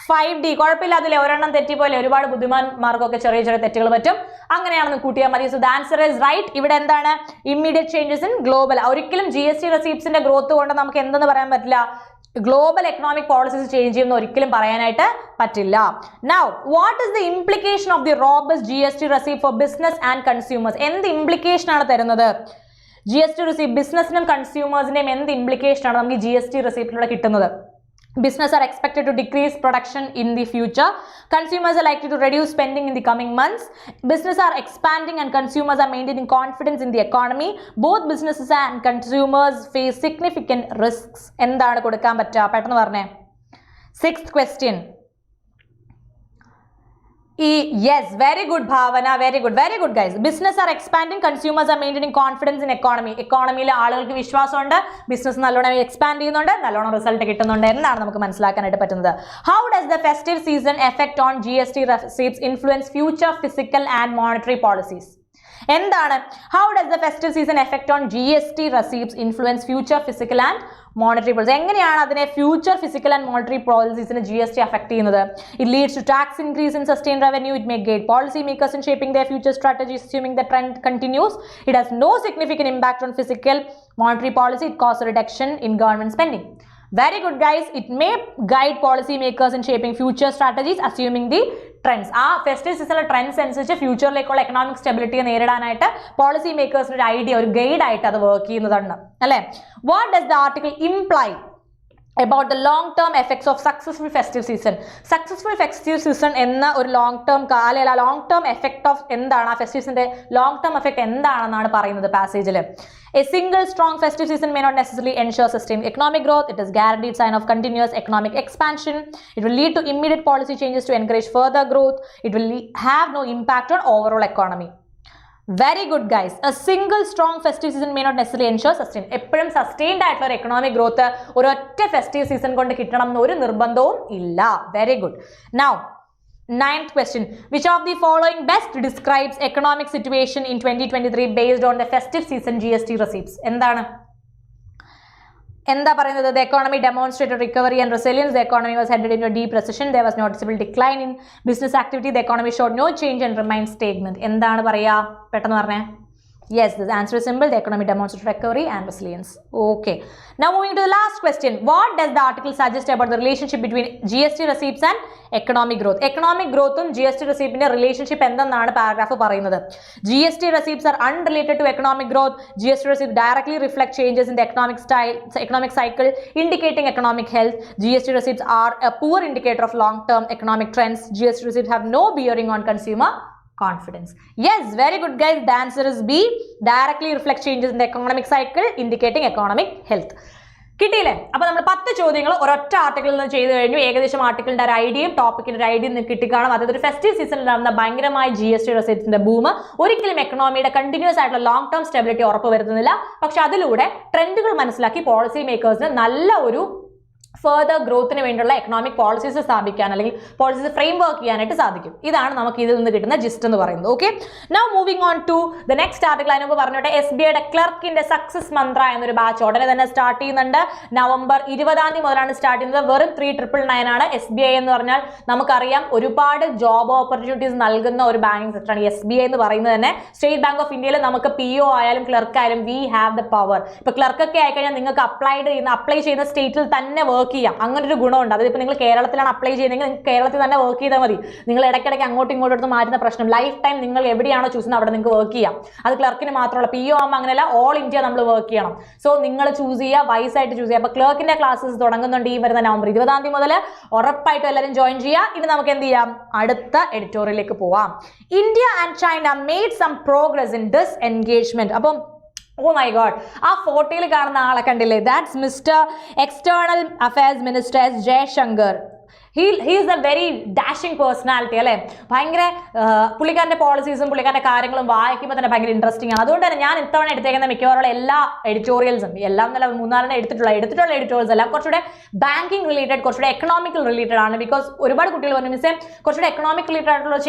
5D. കുഴപ്പമില്ല, അതിൽ ഒരെണ്ണം തെറ്റിപ്പോലെ ഒരുപാട് ബുദ്ധിമാന്മാർക്കൊക്കെ ചെറിയ ചെറിയ തെറ്റുകൾ പറ്റും. അങ്ങനെയാണെന്ന് കൂട്ടിയാൽ മതി. So the answer is right. ഇവിടെ എന്താണ്? Immediate changes in global. ഒരിക്കലും GST റെസീപ്റ്റ്സിന്റെ ഗ്രോത്ത് കൊണ്ട് നമുക്ക് എന്തെന്ന് പറയാൻ പറ്റില്ല? ഗ്ലോബൽ എക്കണോമിക് പോളിസീസ് ചേഞ്ച് ചെയ്യുമെന്ന് ഒരിക്കലും പറയാനായിട്ട് പറ്റില്ല. Now, what is the implication of the robust GST receipt for business and consumers? എന്ത് ഇംപ്ലിക്കേഷൻ ആണ് തരുന്നത്? GST receipt ബിസിനസിനും കൺസ്യൂമേഴ്സിന്റെയും എന്ത് ഇംപ്ലിക്കേഷൻ ആണ് നമുക്ക് GST റെസിപ്റ്റിലൂടെ കിട്ടുന്നത്? Business are expected to decrease production in the future. Consumers are likely to reduce spending in the coming months. Business are expanding and consumers are maintaining confidence in the economy. Both businesses and consumers face significant risks. എന്താണ് കൊടുക്കാൻ പറ്റുക? പെട്ടെന്ന് പറഞ്ഞേ. Sixth question. Yes, very good Bhavana, very good guys. Business are expanding, consumers are maintaining confidence in economy. Economy le aalukalkku vishwasam undu, business nallona expand cheyyunnundu, nallona result kittunnundu ennaanu namukku manasilakanayittu pattunnathu. How does the festive season effect on GST receipts influence future fiscal and monetary policies? എന്താണ്? How does the festive season effect on GST receipts influence future fiscal and monetary policy? എങ്ങനെയാണ് അതിനെ future fiscal and monetary policies-നെ GST affect ചെയ്യുന്നത്? It leads to tax increase in sustained revenue. It may guide policy makers in shaping their future strategies, assuming the trend continues. It has no significant impact on fiscal monetary policy. It causes a reduction in government spending. Very good guys. It may guide policy makers in shaping future strategies, assuming the trends. Festive season trends അനുസരിച്ച് ഫ്യൂച്ചറിലേക്കുള്ള economic സ്റ്റെബിലിറ്റിയെ നേരിടാനായിട്ട് policy മേക്കേഴ്സിന്റെ ഒരു idea, ഒരു guide ആയിട്ട് അത് work ചെയ്യുന്നതാണ് അല്ലേ? What does the article imply about the long-term effects of successful festive season? Successful festive season എന്ന ഒരു long-term long-term effect of എന്താണ്? festive seasonന്റെ long-term effect എന്താണെന്നാണ് പറയുന്നത് പാസേജിൽ. A single strong festive season may not necessarily ensure sustained economic growth. It is guaranteed sign of continuous economic expansion. It will lead to immediate policy changes to encourage further growth. It will have no impact on overall economy. Very good guys. A single strong festive season may not necessarily ensure sustain. എപ്പോഴും sustained ആയിട്ടുള്ള ഒരു economic growth ഒരൊറ്റ festive season കൊണ്ട് കിട്ടണം എന്നൊരു നിർബന്ധവും ഇല്ല. Very good. Now Ninth question. Which of the following best describes economic situation in 2023 based on the festive season GST receipts? എന്താണ് പറയുന്നത്? The economy demonstrated recovery and resilience. The economy was headed into a deep recession. There was noticeable decline in business activity. The economy showed no change and remained stagnant. എന്താണ് പറയാ? പെട്ടെന്ന് പറഞ്ഞേ. Yes, the answer is simple. The economy demonstrated recovery and resilience. Okay. Now moving to the last question. What does the article suggest about the relationship between GST receipts and economic growth? Economic growth and GST receipt relationship എന്തെന്നാണ് paragraph പറയുന്നത്? GST receipts are unrelated to economic growth. GST receipts directly reflect changes in the economic cycle, indicating economic health. GST receipts are a poor indicator of long-term economic trends. GST receipts have no bearing on consumer confidence. Yes, very good guys. The answer is B. Directly reflect changes in the economic cycle, indicating economic health. കിട്ടിയില്ലേ? അപ്പോൾ നമ്മൾ 10 ചോദ്യങ്ങൾ ഒരൊറ്റ ആർട്ടിക്കിളിൽ നിന്ന് ചെയ്തു കഴിഞ്ഞു. ഏകദേശം ആർട്ടിക്കിളിന്റെ ഒരു ഐഡിയയും ടോപ്പിക്കിന്റെ ഒരു ഐഡിയയും നിങ്ങൾക്ക് കിട്ടിക്കാണും. അതായത് ഒരു ഫെസ്റ്റീവ് സീസണിൽ നടന്ന ഭയങ്കരമായ GST റെസിപ്റ്റ്സിന്റെ ബൂം ഒരിക്കലും എക്കണോമിയുടെ കണ്ടിന്യൂസ് ആയിട്ടുള്ള ലോങ് ടേം സ്റ്റെബിലിറ്റി ഉറപ്പുവരുത്തുന്നില്ല. പക്ഷെ അതിലൂടെ ട്രെൻഡുകൾ മനസ്സിലാക്കി പോളിസി മേക്കേഴ്സിന് നല്ല ഒരു ഫർദർ ഗ്രോത്തിന് വേണ്ടിയുള്ള എക്കണോമിക് പോളിസീസ് സ്ഥാപിക്കാൻ അല്ലെങ്കിൽ പോളിസീസ് ഫ്രെയിംവർക്ക് ചെയ്യാനായിട്ട് സാധിക്കും. ഇതാണ് നമുക്ക് ഇതിൽ നിന്ന് കിട്ടുന്ന ജിസ്റ്റ് എന്ന് പറയുന്നത്. Okay, now moving on to the next article. അതിനുമ്പ് പറഞ്ഞോട്ടെ, SBIയുടെ ക്ലർക്കിന്റെ സക്സസ് മന്ത്ര എന്നൊരു ബാച്ച് ഉടനെ തന്നെ സ്റ്റാർട്ട് ചെയ്യുന്നുണ്ട്. നവംബർ 20 മുതലാണ് സ്റ്റാർട്ട് ചെയ്യുന്നത്. വെറും 3999 ആണ്. SBI എന്ന് പറഞ്ഞാൽ നമുക്കറിയാം ഒരുപാട് ജോബ് ഓപ്പർച്യൂണിറ്റീസ് നൽകുന്ന ഒരു ബാങ്കിങ് സെക്ടറാണ് SBI എന്ന് പറയുന്നത് തന്നെ. സ്റ്റേറ്റ് ബാങ്ക് ഓഫ് ഇന്ത്യയിൽ നമുക്ക് PO ആയാലും ക്ലർക്ക് ആയാലും വി ഹാവ് ദ പവർ. ഇപ്പൊ ക്ലർക്കൊക്കെ ആയിക്കഴിഞ്ഞാൽ നിങ്ങൾക്ക് അപ്ലൈ ചെയ്യുന്ന സ്റ്റേറ്റിൽ തന്നെ വർക്ക് ചെയ്യാം. അങ്ങനെ ഒരു ഗുണമുണ്ട്. അതിപ്പോൾ നിങ്ങൾ കേരളത്തിലാണ് അപ്ലൈ ചെയ്യുന്നതെങ്കിൽ നിങ്ങൾക്ക് കേരളത്തിൽ തന്നെ വർക്ക് ചെയ്താൽ മതി. നിങ്ങൾ ഇടയ്ക്കിടയ്ക്ക് അങ്ങോട്ടും ഇങ്ങോട്ടും എടുത്ത് മാറ്റുന്ന പ്രശ്നം, ലൈഫ് ടൈം നിങ്ങൾ എവിടെയാണോ ചൂസ് ചെയ്യുന്നത് അവിടെ നിങ്ങൾക്ക് വർക്ക് ചെയ്യാം. അത് ക്ലർക്കിന് മാത്രമല്ല, PO ആകുമ്പോൾ അങ്ങനെയല്ല, ഓൾ ഇന്ത്യ നമ്മൾ വർക്ക് ചെയ്യണം. സോ നിങ്ങൾ ചൂസ് ചെയ്യുക, വൈസായിട്ട് ചൂസ് ചെയ്യുക. അപ്പോൾ ക്ലർക്കിന്റെ ക്ലാസ്സസ് തുടങ്ങുന്നുണ്ട് ഈ വരുന്ന നവംബർ 20 മുതൽ. ഉറപ്പായിട്ടും എല്ലാവരും ജോയിൻ ചെയ്യുക. ഇനി നമുക്ക് എന്ത് ചെയ്യാം? അടുത്ത എഡിറ്റോറിയലിലേക്ക് പോവാം. India and China made some progress in disengagement. അപ്പം ഓ മൈ ഗോഡ്, ആ ഫോട്ടോയിൽ കാണുന്ന ആളെ കണ്ടില്ലേ? That's mister external affairs minister S Jaishankar. he is a very dashing personality അല്ലേ? ഭയങ്കര പുള്ളിക്കാരൻ്റെ പോളിസീസും പുള്ളിക്കാരൻ്റെ കാര്യങ്ങളും വായിക്കുമ്പോൾ തന്നെ ഭയങ്കര ഇൻട്രസ്റ്റിംഗ് ആണ്. അതുകൊണ്ട് തന്നെ ഞാൻ ഇത്തവണ എടുത്തേക്കുന്ന മിക്കവാറുള്ള എല്ലാ എഡിറ്റോറിയൽസും, എല്ലാം നല്ല 3-4 എടുത്തിട്ടുള്ള എഡിറ്റോറിയൽസ് എല്ലാം കുറച്ചുകൂടെ ബാങ്കിങ് റിലേറ്റഡ്, കുറച്ചുകൂടെ എക്കണോമിക്കൽ റിലേറ്റഡ് ആണ്. ബിക്കോസ് ഒരുപാട് കുട്ടികൾ പറഞ്ഞു മിസ്സേ കുറച്ചുകൂടെ എക്കണോമിക് റിലേറ്റഡ് ആയിട്ടുള്ള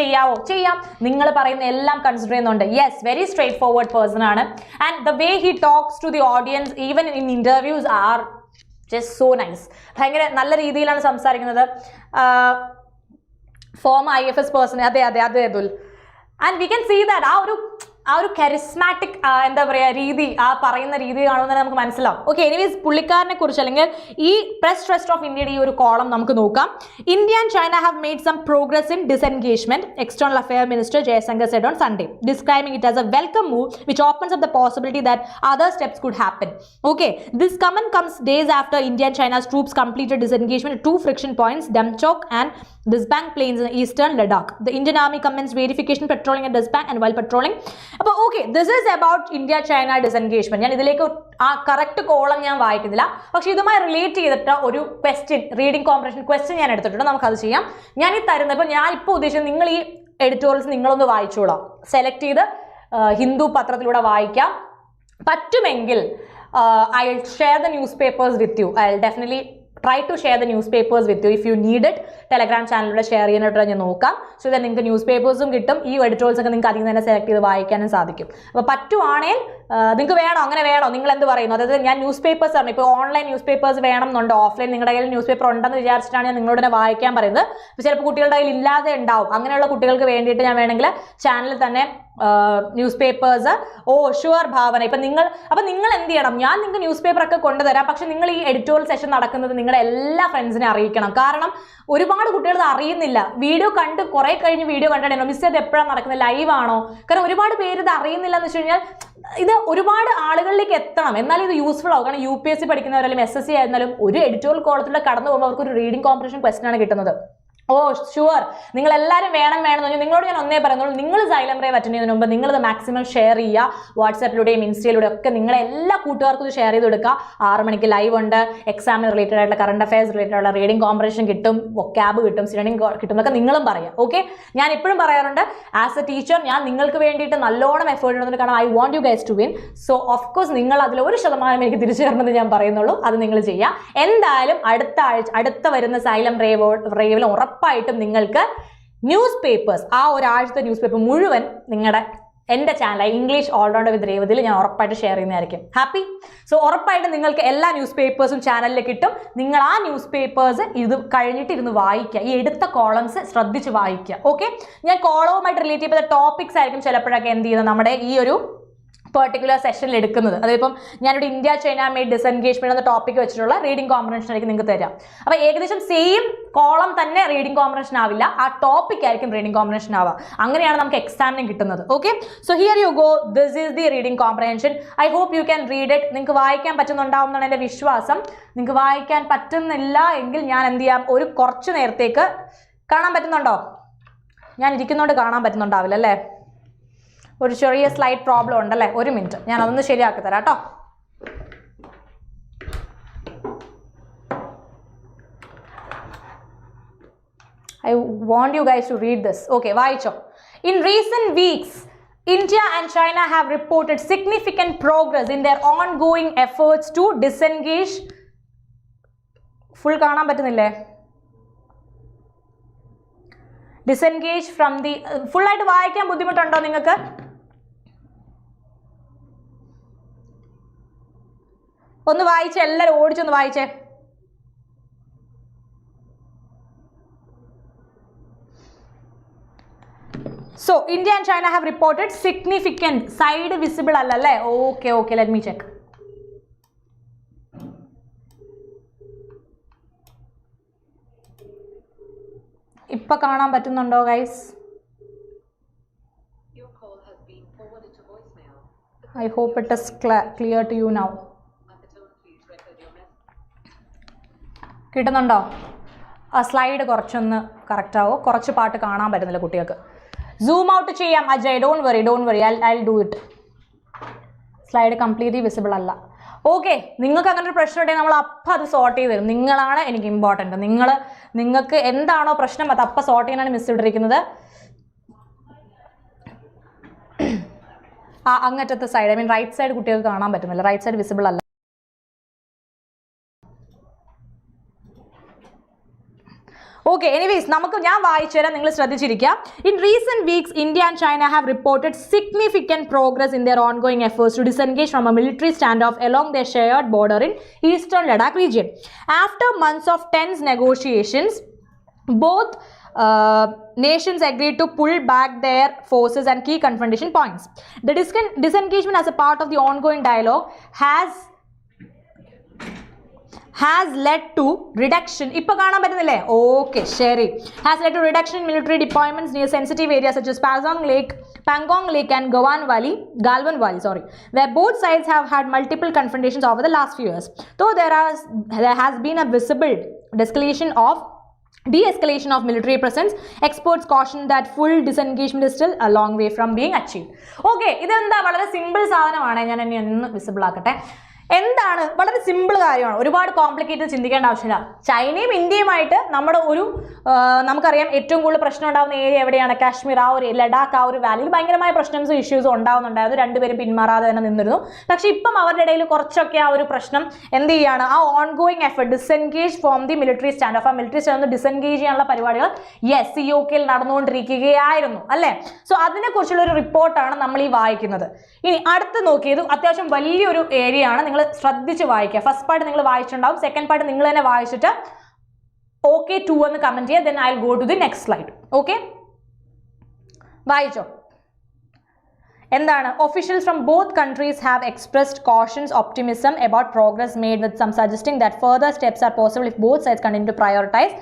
ചെയ്യാം. നിങ്ങൾ പറയുന്ന എല്ലാം കൺസിഡർ ചെയ്യുന്നുണ്ട്. Yes, very straightforward person ആണ്. And the way he talks to the audience even in interviews are just so nice. ഭയങ്കര നല്ല രീതിയിലാണ് സംസാരിക്കുന്നത്. ഫോമർ IFS പേഴ്സൺ, അതെ Atul. And we can see that ആ ഒരു കരിസ്മാറ്റിക് എന്താ പറയുക രീതി, ആ പറയുന്ന രീതി കാണുമെന്ന് നമുക്ക് മനസ്സിലാവും. ഓക്കെ, എനിവേസ് പുള്ളിക്കാരനെ കുറിച്ച് അല്ലെങ്കിൽ ഈ പ്രസ് ട്രസ്റ്റ് ഓഫ് ഇന്ത്യയുടെ ഈ ഒരു കോളം നമുക്ക് നോക്കാം. India and China have made some progress in disengagement, external affair minister Jaishankar said on Sunday, describing it as a welcome move which opens up the possibility that other steps could happen. Okay, this comment comes days after India and China's troops completed disengagement at 2 friction points, Damchok and Disbang plains in eastern Ladakh. The Indian Army commenced verification patrolling at Disbang, and while patrolling, അപ്പോൾ okay, this is about India China disengagement. ഞാൻ ഇതിലേക്ക് ആ correct column ഞാൻ വായിക്കുന്നില്ല, പക്ഷെ ഇതുമായി relate ചെയ്തിട്ട് ഒരു ക്വസ്റ്റ്യൻ, റീഡിംഗ് കോമ്പറേഷൻ ക്വസ്റ്റ്യൻ ഞാൻ എടുത്തിട്ടുണ്ട്. നമുക്കത് ചെയ്യാം. ഞാൻ ഈ തരുന്നത്, ഇപ്പോൾ ഞാൻ ഇപ്പോൾ ഉദ്ദേശിച്ചത് നിങ്ങൾ ഈ എഡിറ്റോറിയൽസ് നിങ്ങളൊന്ന് വായിച്ചോളാം. സെലക്ട് ചെയ്ത് ഹിന്ദു പത്രത്തിലൂടെ വായിക്കാം. പറ്റുമെങ്കിൽ I will share the news papers with you. I will definitely try to share the newspapers with you if you need it. Telegram ചാനലിലൂടെ ഷെയർ ചെയ്യാനായിട്ട് ഞാൻ നോക്കാം. സോ ദാറ്റ് നിങ്ങൾക്ക് ന്യൂസ് പേപ്പേഴ്സും കിട്ടും, ഈ എഡിറ്റോറിയൽസ് ഒക്കെ നിങ്ങൾക്ക് അതിൽ തന്നെ സെലക്ട് ചെയ്ത് വായിക്കാനും സാധിക്കും. അപ്പോൾ പറ്റുവാണെങ്കിൽ നിങ്ങൾക്ക് വേണോ, അങ്ങനെ വേണോ, നിങ്ങൾ എന്ത് പറയുന്നു? അതായത് ഞാൻ ന്യൂസ് പേപ്പേഴ്സ് ആണ്, ഇപ്പോൾ ഓൺലൈൻ ന്യൂസ് പേപ്പേഴ്സ് വേണം എന്നുണ്ടോ, ഓഫ്ലൈൻ നിങ്ങളുടെ കയ്യിൽ ന്യൂസ് പേപ്പർ ഉണ്ടെന്ന് വിചാരിച്ചിട്ടാണ് ഞാൻ നിങ്ങളോട് തന്നെ വായിക്കാൻ പറയുന്നത്. അപ്പോൾ ചിലപ്പോൾ കുട്ടികളുടെ കയ്യിൽ ഇല്ലാതെ ഉണ്ടാവും. അങ്ങനെയുള്ള കുട്ടികൾക്ക് വേണ്ടിയിട്ട് ഞാൻ വേണമെങ്കിൽ ചാനലിൽ തന്നെ ന്യൂസ് പേപ്പേഴ്സ്, ഷുവർ ഭാവന. ഇപ്പം നിങ്ങൾ എന്ത് ചെയ്യണം? ഞാൻ നിങ്ങൾക്ക് ന്യൂസ് പേപ്പർ ഒക്കെ കൊണ്ടുതരാം, പക്ഷെ നിങ്ങൾ ഈ എഡിറ്റോറിയൽ സെഷൻ നടക്കുന്നത് നിങ്ങളുടെ എല്ലാ ഫ്രണ്ട്സിനെ അറിയിക്കണം. കാരണം ഒരുപാട് കുട്ടികൾ അറിയുന്നില്ല. വീഡിയോ കണ്ട് കുറെ കഴിഞ്ഞ് വീഡിയോ കണ്ടിട്ടുണ്ടോ, മിസ് ചെയ്ത് എപ്പോഴാണ് നടക്കുന്നത്, ലൈവ് ആണോ? കാരണം ഒരുപാട് പേര് ഇത് അറിയുന്നില്ല എന്ന് വെച്ച് കഴിഞ്ഞാൽ ഇത് ഒരുപാട് ആളുകളിലേക്ക് എത്തണം, എന്നാലും ഇത് യൂസ്ഫുൾ ആവും. കാരണം UPSC പഠിക്കുന്നവരായാലും SSC ആയിരുന്നാലും ഒരു എഡിറ്റോറിയൽ കോളത്തിലൂടെ കടന്നു പോകുമ്പോൾ അവർക്ക് ഒരു റീഡിംഗ് കോമ്പറ്റീഷൻ ക്വസ്റ്റൻ ആണ് കിട്ടുന്നത്. ഷുവർ, നിങ്ങൾ എല്ലാവരും വേണം നിങ്ങളോട് ഞാൻ ഒന്നേ പറയുന്നുള്ളൂ, നിങ്ങൾ Xylem RAVE അറ്റൻഡ് ചെയ്യുന്നതിന് മുമ്പ് നിങ്ങളിത് മാക്സിമം ഷെയർ ചെയ്യുക. വാട്സാപ്പിലൂടെയും ഇൻസ്റ്റയിലൂടെയും ഒക്കെ നിങ്ങളെ എല്ലാ കൂട്ടുകാർക്കും ഇത് ഷെയർ ചെയ്ത് കൊടുക്കുക. 6 മണിക്ക് ലൈവ് ഉണ്ട്, എക്സാമിന് റിലേറ്റഡ് ആയിട്ടുള്ള കറണ്ട് അഫയേഴ്സ് റിലേറ്റഡ് ആയിട്ടുള്ള റീഡിംഗ് കോമ്പറേഷൻ കിട്ടും, വൊക്കാബ് കിട്ടും, സ്റ്റഡിങ് കിട്ടും എന്നൊക്കെ നിങ്ങളും പറയാം. ഓക്കെ, ഞാൻ എപ്പോഴും പറയാറുണ്ട് ആസ് എ ടീച്ചർ ഞാൻ നിങ്ങൾക്ക് വേണ്ടിയിട്ട് നല്ലോണം എഫേർട്ട് ഇടുന്നുണ്ട്. കാരണം I want you guys to win. So of course നിങ്ങൾ അതിൽ 1% എനിക്ക് തിരിച്ചു തരണമെന്ന് ഞാൻ പറയുന്നുള്ളൂ. അത് നിങ്ങൾ ചെയ്യുക. എന്തായാലും അടുത്ത വരുന്ന Xylem RAVE ഉറപ്പായിട്ടും നിങ്ങൾക്ക് ന്യൂസ് പേപ്പേഴ്സ്, ആ ഒരാഴ്ചത്തെ ന്യൂസ് പേപ്പർ മുഴുവൻ നിങ്ങളുടെ എൻ്റെ ചാനലായി ഇംഗ്ലീഷ് ഓൾറൗണ്ടർ വിത്ത് രേവതിയിൽ ഞാൻ ഉറപ്പായിട്ട് ഷെയർ ചെയ്യുന്നതായിരിക്കും. ഹാപ്പി? സോ ഉറപ്പായിട്ട് നിങ്ങൾക്ക് എല്ലാ ന്യൂസ് പേപ്പേഴ്സും ചാനലിൽ കിട്ടും. നിങ്ങൾ ആ ന്യൂസ് പേപ്പേഴ്സ് ഇത് കഴിഞ്ഞിട്ട് ഇരുന്ന് വായിക്കുക, ഈ എടുത്ത കോളംസ് ശ്രദ്ധിച്ച് വായിക്കുക. ഓക്കെ, ഞാൻ കോളവുമായിട്ട് റിലേറ്റ് ചെയ്ത ടോപ്പിക്സ് ആയിരിക്കും ചിലപ്പോഴൊക്കെ എന്ത് ചെയ്യുന്നത് നമ്മുടെ ഈ ഒരു പെർട്ടിക്കുലർ സെഷനിൽ എടുക്കുന്നത്. അതിപ്പം ഞാനിവിടെ ഇന്ത്യ ചൈന മെയ്ഡ് ഡിസെൻഗേജ്മെന്റ് എന്ന ടോപ്പിക് വെച്ചിട്ടുള്ള റീഡിംഗ് കോമ്പ്രഹൻഷൻ ആയിരിക്കും നിങ്ങൾക്ക് തരാം. അപ്പോൾ ഏകദേശം സെയിം കോളം തന്നെ റീഡിംഗ് കോമ്പ്രഹൻഷൻ ആവില്ല, ആ ടോപ്പിക് ആയിരിക്കും റീഡിംഗ് കോമ്പ്രഹൻഷൻ ആവുക. അങ്ങനെയാണ് നമുക്ക് എക്സാമിനും കിട്ടുന്നത്. Okay, so here you go, this is the reading comprehension. I hope you can read it. നിങ്ങൾക്ക് വായിക്കാൻ പറ്റുന്നുണ്ടാവും എന്നാണ് എൻ്റെ വിശ്വാസം. നിങ്ങൾക്ക് വായിക്കാൻ പറ്റുന്നില്ല എങ്കിൽ ഞാൻ എന്ത് ചെയ്യാം, ഒരു കുറച്ച് നേരത്തേക്ക് കാണാൻ പറ്റുന്നുണ്ടോ? ഞാൻ ഇരിക്കുന്നതുകൊണ്ട് കാണാൻ പറ്റുന്നുണ്ടാവില്ല അല്ലേ? ഒരു ചെറിയ സ്ലൈറ്റ് പ്രോബ്ലം ഉണ്ടല്ലേ? ഒരു മിനിറ്റ്, ഞാൻ അതൊന്ന് ശരിയാക്കി തരാം കേട്ടോ. I want you guys to read this. Okay, വായിച്ചോ. In recent weeks, India and China have reported significant progress in their ongoing efforts to disengage. Full കാണാൻ പറ്റുന്നില്ലേ? Disengage from the full ആയിട്ട് വായിക്കാൻ ബുദ്ധിമുട്ടുണ്ടോ നിങ്ങൾക്ക്? ഒന്ന് വായിച്ചേ, എല്ലാവരും ഓടിച്ചൊന്ന് വായിച്ചേ. So India and China have reported significant side visible അല്ലല്ലേ? Okay, let me check. ഇപ്പൊ കാണാൻ പറ്റുന്നുണ്ടോ guys? I hope it is clear to you now. കിട്ടുന്നുണ്ടോ? ആ സ്ലൈഡ് കുറച്ചൊന്ന് കറക്റ്റ് ആവോ? കുറച്ച് പാട്ട് കാണാൻ പറ്റുന്നില്ല കുട്ടികൾക്ക്. സൂം ഔട്ട് ചെയ്യാം Ajay, don't worry, I do it. Slide completely visible അല്ല. ഓക്കെ, നിങ്ങൾക്ക് അങ്ങനെ ഒരു പ്രശ്നം ഉണ്ടെങ്കിൽ നമ്മൾ അപ്പം അത് സോർട്ട് ചെയ്ത് തരും. നിങ്ങളാണ് എനിക്ക് ഇമ്പോർട്ടൻറ്റ്. നിങ്ങൾക്ക് എന്താണോ പ്രശ്നം അത് അപ്പം സോർട്ട് ചെയ്യാനാണ് മിസ് ഇട്ടിരിക്കുന്നത്. ആ അങ്ങറ്റത്തെ side, I mean right side കുട്ടികൾക്ക് കാണാൻ പറ്റുന്നില്ല, റൈറ്റ് സൈഡ് വിസിബിൾ അല്ല. Okay, anyways, ഞാൻ വായിച്ചു തരാം, നിങ്ങൾ ശ്രദ്ധിച്ചിരിക്കുക. In recent weeks, India and China have reported significant progress in their ongoing efforts to disengage from a military standoff along their shared border in eastern Ladakh region. After months of tense negotiations, both nations agreed to pull back their forces and key confrontation points. The disengagement as a part of the ongoing dialogue has led to reduction. ഇപ്പൊ കാണാൻ പറ്റുന്നില്ലേ? Okay, ശരി. Has led to reduction in military deployments near sensitive areas such as Pangong Lake and Galwan Valley, where both sides have had multiple confrontations over the last few years. Though there has been a visible de-escalation of military presence, experts caution that full disengagement is still a long way from being achieved. Okay, ഇതെന്താ വളരെ simple സാധനമാണ്. ഞാൻ ഇനി ഒന്ന് visible ആക്കട്ടെ. എന്താണ്? വളരെ simple കാര്യമാണ്, ഒരുപാട് കോംപ്ലിക്കേറ്റഡ് ചിന്തിക്കേണ്ട ആവശ്യമില്ല. ചൈനയും ഇന്ത്യയുമായിട്ട് നമ്മുടെ നമുക്കറിയാം ഏറ്റവും കൂടുതൽ പ്രശ്നം ഉണ്ടാകുന്ന ഏരിയ എവിടെയാണ്? കാശ്മീർ, ആ ഒരു ലഡാക്ക്, ആ ഒരു വാലിയിൽ ഭയങ്കരമായ പ്രശ്നംസും ഇഷ്യൂസും ഉണ്ടാകുന്നുണ്ടായിരുന്നു. രണ്ടുപേരും പിന്മാറാതെ തന്നെ നിന്നിരുന്നു. പക്ഷെ ഇപ്പം അവരുടെ ഇടയിൽ കുറച്ചൊക്കെ ആ ഒരു പ്രശ്നം എന്ത് ചെയ്യാണ്? ആ ongoing effort disengage from the military stand of, ആ മിലിറ്ററി സ്റ്റാൻഡ് ഡിസെൻഗേജ് ചെയ്യാനുള്ള പരിപാടികൾ COKയിൽ നടന്നുകൊണ്ടിരിക്കുകയായിരുന്നു അല്ലേ? സോ അതിനെക്കുറിച്ചുള്ള ഒരു റിപ്പോർട്ടാണ് നമ്മൾ ഈ വായിക്കുന്നത്. ഇനി അടുത്ത് നോക്കിയത് അത്യാവശ്യം വലിയൊരു ഏരിയ ആണ്. നിങ്ങൾ ശ്രദ്ധിച്ച് വായിക്കുക. ഫസ്റ്റ് പാർട്ട് നിങ്ങൾ വായിച്ചിട്ടുണ്ടാവും, സെക്കൻഡ് പാർട്ട് നിങ്ങൾ തന്നെ വായിച്ചിട്ട് ഓക്കെ 2 എന്ന് കമന്റ് ചെയ്യുക. then I'll go to the next slide. Okay, വായിച്ചോ. എന്താണ്? Officials from both countries have expressed cautious optimism about progress made, with some suggesting that further steps are possible if both sides continue to prioritize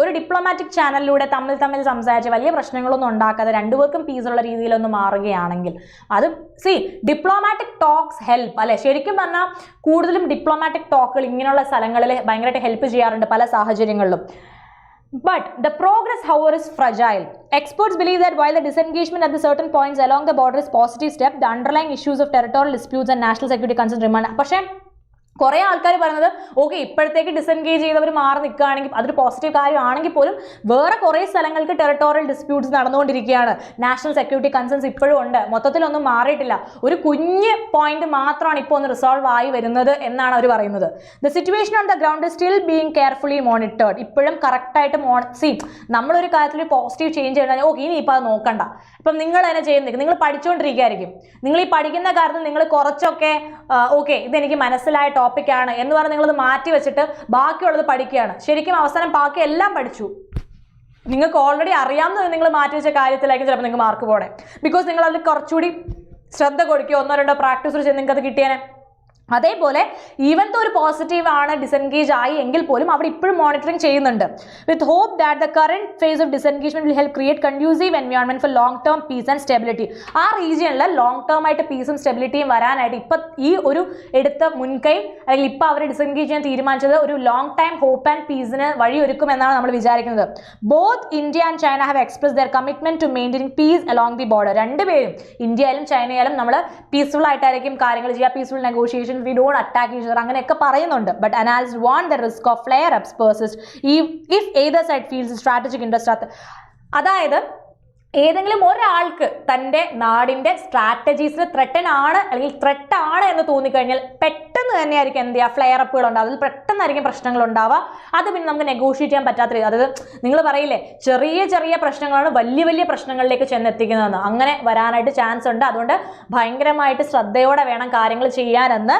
ഒരു diplomatic ചാനലിലൂടെ തമ്മിൽ സംസാരിച്ച് വലിയ പ്രശ്നങ്ങളൊന്നും ഉണ്ടാക്കാതെ രണ്ടുപേർക്കും പീസുള്ള രീതിയിലൊന്നും മാറുകയാണെങ്കിൽ അത് ഡിപ്ലോമാറ്റിക് ടോക്സ് ഹെൽപ്പ് അല്ലെ? ശരിക്കും പറഞ്ഞാൽ കൂടുതലും ഡിപ്ലോമാറ്റിക് ടോക്കുകൾ ഇങ്ങനെയുള്ള സ്ഥലങ്ങളിൽ ഭയങ്കരമായിട്ട് ഹെൽപ്പ് ചെയ്യാറുണ്ട് പല സാഹചര്യങ്ങളിലും. But the progress, however, is fragile. Experts believe that while the disengagement at the certain points along the border is a positive step, the underlying issues of territorial disputes and national security concerns remain. പക്ഷേ കുറേ ആൾക്കാർ പറയുന്നത് okay ഇപ്പോഴത്തേക്ക് disengage ചെയ്തവർ മാറി നിൽക്കുകയാണെങ്കിൽ അതൊരു positive കാര്യമാണെങ്കിൽ പോലും വേറെ കുറേ സ്ഥലങ്ങൾക്ക് ടെറിട്ടോറിയൽ ഡിസ്പ്യൂട്ട്സ് നടന്നുകൊണ്ടിരിക്കുകയാണ്. നാഷണൽ സെക്യൂരിറ്റി കൺസേൺസ് ഇപ്പോഴും ഉണ്ട്, മൊത്തത്തിലൊന്നും മാറിയിട്ടില്ല. ഒരു കുഞ്ഞ് പോയിന്റ് മാത്രമാണ് ഇപ്പോൾ ഒന്ന് റിസോൾവ് ആയി വരുന്നത് എന്നാണ് അവർ പറയുന്നത്. The situation on the ground is still being carefully monitored. ഇപ്പോഴും കറക്റ്റായിട്ട് നമ്മളൊരു കാര്യത്തിൽ പോസിറ്റീവ് ചേഞ്ച് ചെയ്യണം, ഓക്കെ ഇനി ഇപ്പം അത് നോക്കണ്ട. ഇപ്പം നിങ്ങൾ തന്നെ ചെയ്യുന്നില്ല, നിങ്ങൾ പഠിച്ചുകൊണ്ടിരിക്കുകയായിരിക്കും. നിങ്ങൾ ഈ പഠിക്കുന്ന കാര്യത്തിൽ നിങ്ങൾ കുറച്ചൊക്കെ ഓക്കെ ഇതെനിക്ക് മനസ്സിലായ ടോപ്പിക്കാണ് എന്ന് പറഞ്ഞ് നിങ്ങളത് മാറ്റി വെച്ചിട്ട് ബാക്കിയുള്ളത് പഠിക്കുകയാണ്. ശരിക്കും അവസാനം ബാക്കി എല്ലാം പഠിച്ചു, നിങ്ങൾക്ക് ഓൾറെഡി അറിയാവുന്നത് നിങ്ങൾ മാറ്റി വെച്ച കാര്യത്തിലായിരിക്കും ചിലപ്പോൾ നിങ്ങൾക്ക് മാർക്ക് പോകണേ. ബിക്കോസ് നിങ്ങൾ അതിൽ കുറച്ചുകൂടി ശ്രദ്ധ കൊടുക്കുകയോ 1-2 പ്രാക്ടീസ് ചെയ്ത് നിങ്ങൾക്ക് അത് കിട്ടിയേനെ. അതേപോലെ ഈവൻ ഒരു പോസിറ്റീവ് ആണ് ഡിസെൻഗേജ് ആയി എങ്കിൽ പോലും അവിടെ ഇപ്പോഴും മോണിറ്ററിംഗ് ചെയ്യുന്നുണ്ട്. With hope that the current phase of disengagement will help create conducive environment for long term peace and stability. ആ റീജിയനിൽ ലോങ് ടേം ആയിട്ട് പീസും സ്റ്റെബിലിറ്റിയും വരാനായിട്ട് ഇപ്പം ഈ ഒരു എടുത്ത മുൻകൈ അല്ലെങ്കിൽ ഇപ്പം അവർ ഡിസെൻഗേജ് ചെയ്യാൻ തീരുമാനിച്ചത് ഒരു ലോങ് ടൈം ഹോപ്പ് ആൻഡ് പീസിന് വഴിയൊരുക്കുമെന്നാണ് നമ്മൾ വിചാരിക്കുന്നത്. Both India and China have express their commitment to maintaining peace along the border. രണ്ടുപേരും ഇന്ത്യയിലും ചൈനയിലും നമ്മൾ പീസ്ഫുൾ ആയിട്ടായിരിക്കും കാര്യങ്ങൾ ചെയ്യുക, peaceful negotiation, we don't attack each other അങ്ങനെയൊക്കെ പറയുന്നുണ്ട്. But analyst want the risk of flare ups persist if either side feels strategic interest. അതായത് ഏതെങ്കിലും ഒരാൾക്ക് തൻ്റെ നാടിൻ്റെ സ്ട്രാറ്റജീസിന് ത്രെട്ടനാണ് അല്ലെങ്കിൽ ത്രെട്ടാണ് എന്ന് തോന്നിക്കഴിഞ്ഞാൽ പെട്ടെന്ന് തന്നെയായിരിക്കും എന്ത് ചെയ്യുക, ഫ്ലെയർ അപ്പുകൾ ഉണ്ടാവുക, അതിൽ പെട്ടെന്നായിരിക്കും പ്രശ്നങ്ങൾ ഉണ്ടാവുക. അത് പിന്നെ നമുക്ക് നെഗോഷിയേറ്റ് ചെയ്യാൻ പറ്റാത്ത രീതി, അതായത് നിങ്ങൾ പറയില്ലേ ചെറിയ ചെറിയ പ്രശ്നങ്ങളാണ് വലിയ വലിയ പ്രശ്നങ്ങളിലേക്ക് ചെന്നെത്തിക്കുന്നതെന്ന്, അങ്ങനെ വരാനായിട്ട് ചാൻസ് ഉണ്ട്. അതുകൊണ്ട് ഭയങ്കരമായിട്ട് ശ്രദ്ധയോടെ വേണം കാര്യങ്ങൾ ചെയ്യാനെന്ന്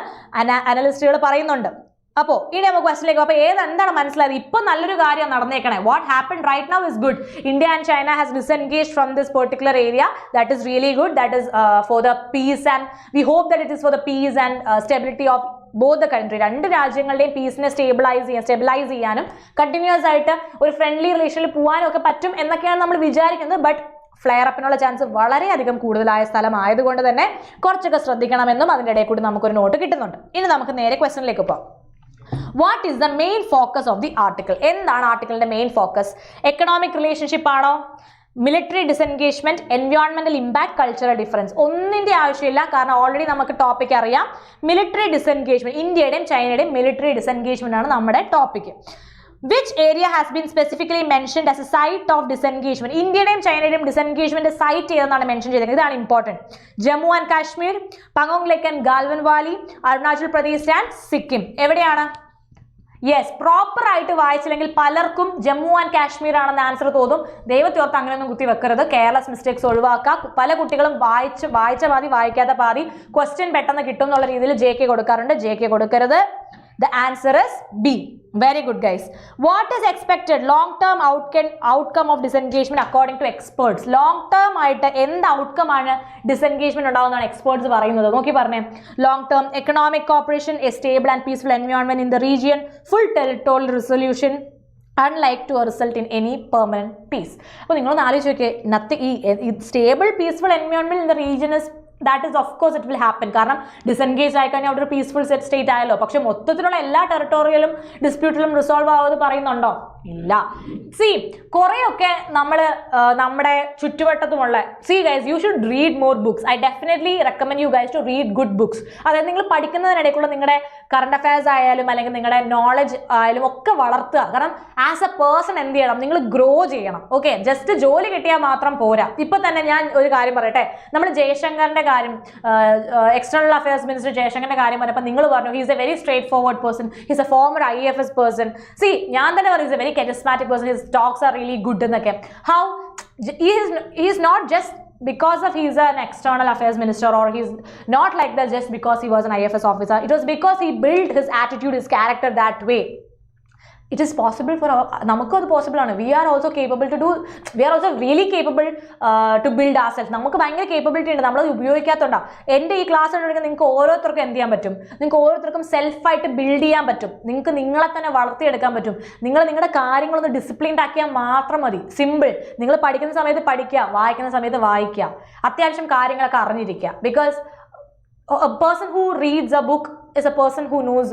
അനലിസ്റ്റുകൾ പറയുന്നുണ്ട്. അപ്പോൾ ഇനി നമുക്ക് ക്വസ്റ്റിലേക്ക് അപ്പോൾ എന്താണ് മനസ്സിലായത്? ഇപ്പം നല്ലൊരു കാര്യം നടന്നേക്കണേ. What happen right now is good. India and China has disengage from this particular area. That is really good. That is for the peace and we hope that it is for the peace and stability of both the country. രണ്ട് രാജ്യങ്ങളുടെയും പീസിനെ stabilise ചെയ്യാനും continuous ആയിട്ട് ഒരു friendly റിലേഷനിൽ പോകാനും ഒക്കെ പറ്റും എന്നൊക്കെയാണ് നമ്മൾ വിചാരിക്കുന്നത്. ബട്ട് ഫ്ലെയർ അപ്പിനുള്ള ചാൻസ് വളരെയധികം കൂടുതലായ സ്ഥലമായതുകൊണ്ട് തന്നെ കുറച്ചൊക്കെ ശ്രദ്ധിക്കണമെന്നും അതിൻ്റെ ഇടയിൽ കൂടി നമുക്കൊരു നോട്ട് കിട്ടുന്നുണ്ട്. ഇനി നമുക്ക് നേരെ ക്വസ്റ്റനിലേക്ക് പോകാം. വാട്ട് ഈസ് ദ main focus of the article? എന്താണ് ആർട്ടിക്കിളിന്റെ മെയിൻ ഫോക്കസ്? എക്കണോമിക് റിലേഷൻഷിപ്പ് ആണോ, മിലിറ്ററി ഡിസെൻഗേജ്മെന്റ്, എൻവയോൺമെന്റൽ ഇമ്പാക്ട്, കൾച്ചറൽ ഡിഫറൻസ്? ഒന്നിന്റെ ആവശ്യമില്ല, കാരണം ഓൾറെഡി നമുക്ക് ടോപ്പിക് അറിയാം. മിലിറ്ററി ഡിസെൻഗേജ്മെന്റ്, ഇന്ത്യയുടെയും ചൈനയുടെയും മിലിറ്ററി ഡിസെൻഗേജ്മെന്റ് ആണ് നമ്മുടെ topic. Which area has been specifically mentioned as a site of disengagement? ഇന്ത്യയുടെയും ചൈനയുടെയും ഡിസെൻഗേജ്മെന്റ് സൈറ്റ് ഏതെന്നാണ് മെൻഷൻ ചെയ്തത്? ഇതാണ് ഇമ്പോർട്ടൻറ്റ്. ജമ്മു ആൻഡ് കാശ്മീർ, പങ്ങോങ് lake and Galwan valley, Arunachal Pradesh and Sikkim. എവിടെയാണ്? യെസ്, പ്രോപ്പർ ആയിട്ട് വായിച്ചില്ലെങ്കിൽ പലർക്കും ജമ്മു ആൻഡ് കാശ്മീർ ആണെന്ന് ആൻസർ തോന്നും. ദൈവത്തോർത്ത് അങ്ങനെയൊന്നും കുത്തി വെക്കരുത്, കെയർലെസ് മിസ്റ്റേക്സ് ഒഴിവാക്കുക. പല കുട്ടികളും വായിച്ച പാതി വായിക്കാത്ത പാതി ക്വസ്റ്റ്യൻ പെട്ടെന്ന് കിട്ടും എന്നുള്ള രീതിയിൽ JK കൊടുക്കാറുണ്ട്. JK കൊടുക്കരുത്. The answer is B. Very good, guys. What is expected long-term outcome of disengagement according to experts? Long-term ആയിട്ട് എന്ത് ഔട്ട്കം ആണ് ഡിസെൻഗേജ്മെന്റ് ഉണ്ടാവുന്നതാണ് എക്സ്പേർട്സ് പറയുന്നത്? നോക്കി പറഞ്ഞേ. Long-term economic cooperation, a stable and peaceful environment in the region, full territorial resolution, unlike to result in any permanent peace. അപ്പോൾ നിങ്ങളൊന്ന് ആലോചിച്ച് നോക്കിയേ, ഈ stable peaceful environment in the region is that is of course it will happen. കാരണം disengage ആയി കഴിഞ്ഞാൽ അവിടെ ഒരു പീസ്ഫുൾ സ്റ്റേറ്റ് ആയല്ലോ. പക്ഷെ മൊത്തത്തിലുള്ള എല്ലാ ടെറിട്ടോറിയലും ഡിസ്പ്യൂട്ടിലും റിസോൾവ് ആവുമെന്ന് പറയുന്നുണ്ടോ? ഇല്ല. കുറേയൊക്കെ നമ്മുടെ ചുറ്റുവട്ടത്തുമുള്ള guys, you should read more books. I definitely recommend you guys to read good books. അതായത് നിങ്ങൾ പഠിക്കുന്നതിനിടയ്ക്കുള്ള നിങ്ങളുടെ കറണ്ട് അഫയേഴ്സ് ആയാലും അല്ലെങ്കിൽ നിങ്ങളുടെ നോളജ് ആയാലും ഒക്കെ വളർത്തുക. കാരണം ആസ് എ പേഴ്സൺ എന്ത് ചെയ്യണം, നിങ്ങൾ ഗ്രോ ചെയ്യണം. ഓക്കെ, ജസ്റ്റ് ജോലി കിട്ടിയാൽ മാത്രം പോരാ. ഇപ്പൊ തന്നെ ഞാൻ ഒരു കാര്യം പറയട്ടെ, നമ്മൾ ജയശങ്കറിന്റെ കാര്യം, എക്സ്റ്റേണൽ അഫയേഴ്സ് മിനിസ്റ്റർ ജയശങ്കറിന്റെ കാര്യം പറഞ്ഞപ്പോൾ നിങ്ങൾ പറഞ്ഞു he's A very straightforward person, he's A former IAFS person. ഞാൻ തന്നെ പറഞ്ഞു he's A very charismatic person, his talks are really good എന്നൊക്കെ. How he is not just because of he's an external affairs minister, or he's not like that just because he was an IAFS officer. It was because he built his attitude, his character that way. It is possible for നമുക്ക് അത് possible ആണ്. We are also really capable to build ourselves. നമുക്ക് ഭയങ്കര capability ഉണ്ട്, നമ്മളത് ഉപയോഗിക്കാത്തതുകൊണ്ടാണ്. എൻ്റെ ഈ class കണ്ടുപിടിക്കാൻ നിങ്ങൾക്ക് ഓരോരുത്തർക്കും എന്ത് ചെയ്യാൻ പറ്റും? നിങ്ങൾക്ക് ഓരോരുത്തർക്കും സെൽഫായിട്ട് ബിൽഡ് ചെയ്യാൻ പറ്റും. നിങ്ങൾക്ക് നിങ്ങളെ തന്നെ വളർത്തിയെടുക്കാൻ പറ്റും. നിങ്ങളുടെ കാര്യങ്ങളൊന്ന് ഡിസിപ്ലിൻഡ് ആക്കിയാൽ മാത്രം മതി. സിമ്പിൾ. നിങ്ങൾ പഠിക്കുന്ന സമയത്ത് പഠിക്കുക, വായിക്കുന്ന സമയത്ത് വായിക്കുക, അത്യാവശ്യം കാര്യങ്ങളൊക്കെ അറിഞ്ഞിരിക്കുക. Because a person who reads a book is a person who knows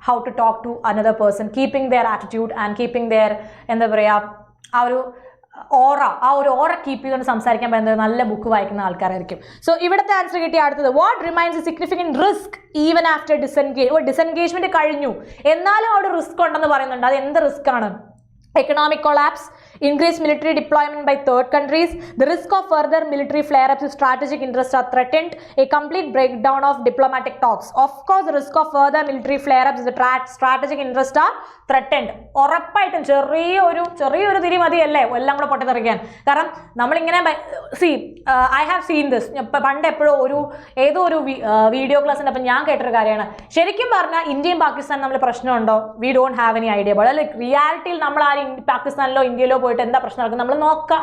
how to talk to another person, keeping their attitude and keeping their എന്താ പറയുക, ആ ഒരു ഓറ, ആ ഒരു ഓറ കീപ്പ് ചെയ്തുകൊണ്ട് സംസാരിക്കാൻ പറ്റുന്നത് നല്ല ബുക്ക് വായിക്കുന്ന ആൾക്കാരായിരിക്കും. സോ ഇവിടുത്തെ ആൻസർ കിട്ടിയ അടുത്തത്, what remains A significant risk even after disengagement കഴിഞ്ഞു എന്നാലും അവിടെ റിസ്ക് ഉണ്ടെന്ന് പറയുന്നുണ്ട്. അത് എന്ത് റിസ്ക് ആണ്? Economic collapse, increased military deployment by third countries, the risk of further military flare-ups if strategic interests are threatened, a complete breakdown of diplomatic talks. Of course, the risk of further military flare-ups if the strategic interests are threatened. ഉറപ്പായിട്ടും ചെറിയൊരു തിരി മതിയല്ലേ എല്ലാം കൂടെ പൊട്ടിത്തെറിക്കാൻ. കാരണം നമ്മളിങ്ങനെ I have seen this. പണ്ട് എപ്പോഴും ഏതോ ഒരു വീഡിയോ ക്ലാസ്സിൻ്റെ അപ്പം ഞാൻ കേട്ടൊരു കാര്യമാണ്. ശരിക്കും പറഞ്ഞാൽ ഇന്ത്യയും പാകിസ്ഥാനും തമ്മിൽ പ്രശ്നമുണ്ടോ? We don't have any idea. അല്ലെ, റിയാലിറ്റിയിൽ നമ്മൾ ആരും പാകിസ്ഥാനിലോ ഇന്ത്യയിലോ പോയിട്ട് എന്താ പ്രശ്നം നടക്കുന്നത് നമ്മൾ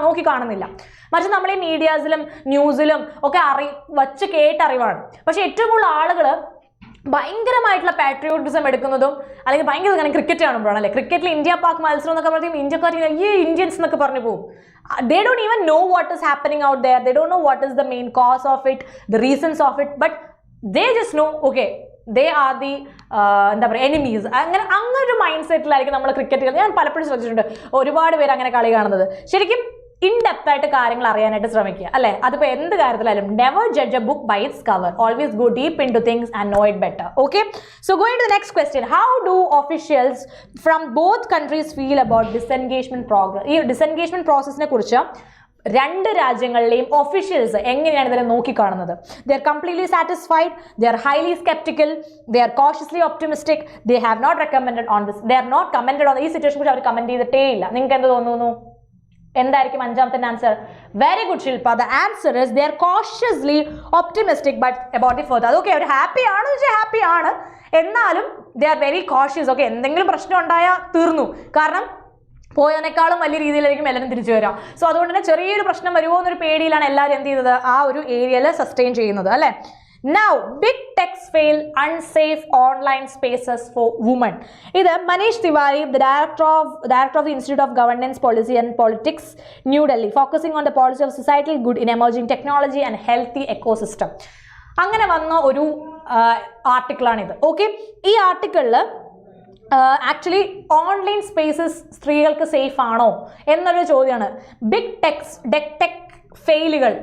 നോക്കി കാണുന്നില്ല. മറിച്ച് നമ്മൾ ഈ മീഡിയാസിലും ന്യൂസിലും ഒക്കെ വച്ച് കേട്ടറിവാണ്. പക്ഷെ ഏറ്റവും കൂടുതൽ ആളുകൾ ഭയങ്കരമായിട്ടുള്ള പാട്രിയോട്ടിസം എടുക്കുന്നതും അല്ലെങ്കിൽ ഭയങ്കര ക്രിക്കറ്റ് കാണുമ്പോഴാണ്. അല്ലെ, ക്രിക്കറ്റിൽ ഇന്ത്യ പാക് മത്സരം എന്നൊക്കെ പറയുമ്പോൾ ഇന്ത്യക്കാർ ഇന്ത്യൻസ് എന്നൊക്കെ പറഞ്ഞു പോകും. They don't even know what is happening out there. They don't know what is the main cause of it, the reasons of it, but they just know, okay, they are the എന്താ പറയുക enemies. അങ്ങനെ ഒരു mind സെറ്റിലായിരിക്കും നമ്മൾ cricket. ഞാൻ പലപ്പോഴും ശ്രദ്ധിച്ചിട്ടുണ്ട് ഒരുപാട് പേര് അങ്ങനെ കളി കാണുന്നത്. ശരിക്കും ഇൻഡെപ്ത് ആയിട്ട് കാര്യങ്ങൾ അറിയാനായിട്ട് ശ്രമിക്കുക, അല്ലെ? അതിപ്പോൾ എന്ത് കാര്യത്തിലായാലും never judge a book by its cover, always go deep into things and know it better. Okay, so going to the next question, how do officials from both countries feel about disengagement progress? ഈ disengagement പ്രോസസ്സിനെ കുറിച്ച് രണ്ട് രാജ്യങ്ങളിലെയും officials എങ്ങനെയാണ് ഇതിനെ നോക്കിക്കാണുന്നത്? They are completely satisfied, they are highly sceptical, they are cautiously optimistic, they have not recommended on this, they are not commented on. ഈ situation കുറിച്ച് അവർ കമന്റ് ചെയ്തിട്ടേ ഇല്ല. നിങ്ങൾക്ക് എന്ത് തോന്നുന്നു? എന്തായിരിക്കും അഞ്ചാമത്തെ answer? Very good Shilpa. The answer is they are cautiously optimistic but about the further. അതൊക്കെ അവർ ഹാപ്പി ആണ് വെച്ചാൽ ഹാപ്പി ആണ്, എന്നാലും they are very cautious. Okay, എന്തെങ്കിലും പ്രശ്നം ഉണ്ടായാൽ തീർന്നു. കാരണം പോയതിനേക്കാളും വലിയ രീതിയിലായിരിക്കും എല്ലാവരും തിരിച്ചു വരാം. സോ അതുകൊണ്ട് തന്നെ ചെറിയൊരു പ്രശ്നം വരുമോ എന്നൊരു പേടിയിലാണ് എല്ലാവരും എന്ത് ചെയ്തത്, ആ ഒരു ഏരിയയിൽ സസ്റ്റെയിൻ ചെയ്യുന്നത്, അല്ലേ? Now, big techs fail unsafe online spaces for women. ഇത് Manish Tiwari, the director of the Institute of Governance Policy and Politics, New Delhi, focusing on the policy of societal good in emerging technology and healthy ecosystem. അങ്ങനെ വന്ന ഒരു ആർട്ടിക്കിളാണിത്. Okay, ഈ ആർട്ടിക്കിളിൽ actually online spaces സ്ത്രീകൾക്ക് safe ആണോ എന്നൊരു ചോദ്യമാണ്. Big tech ഫെയിലുകൾ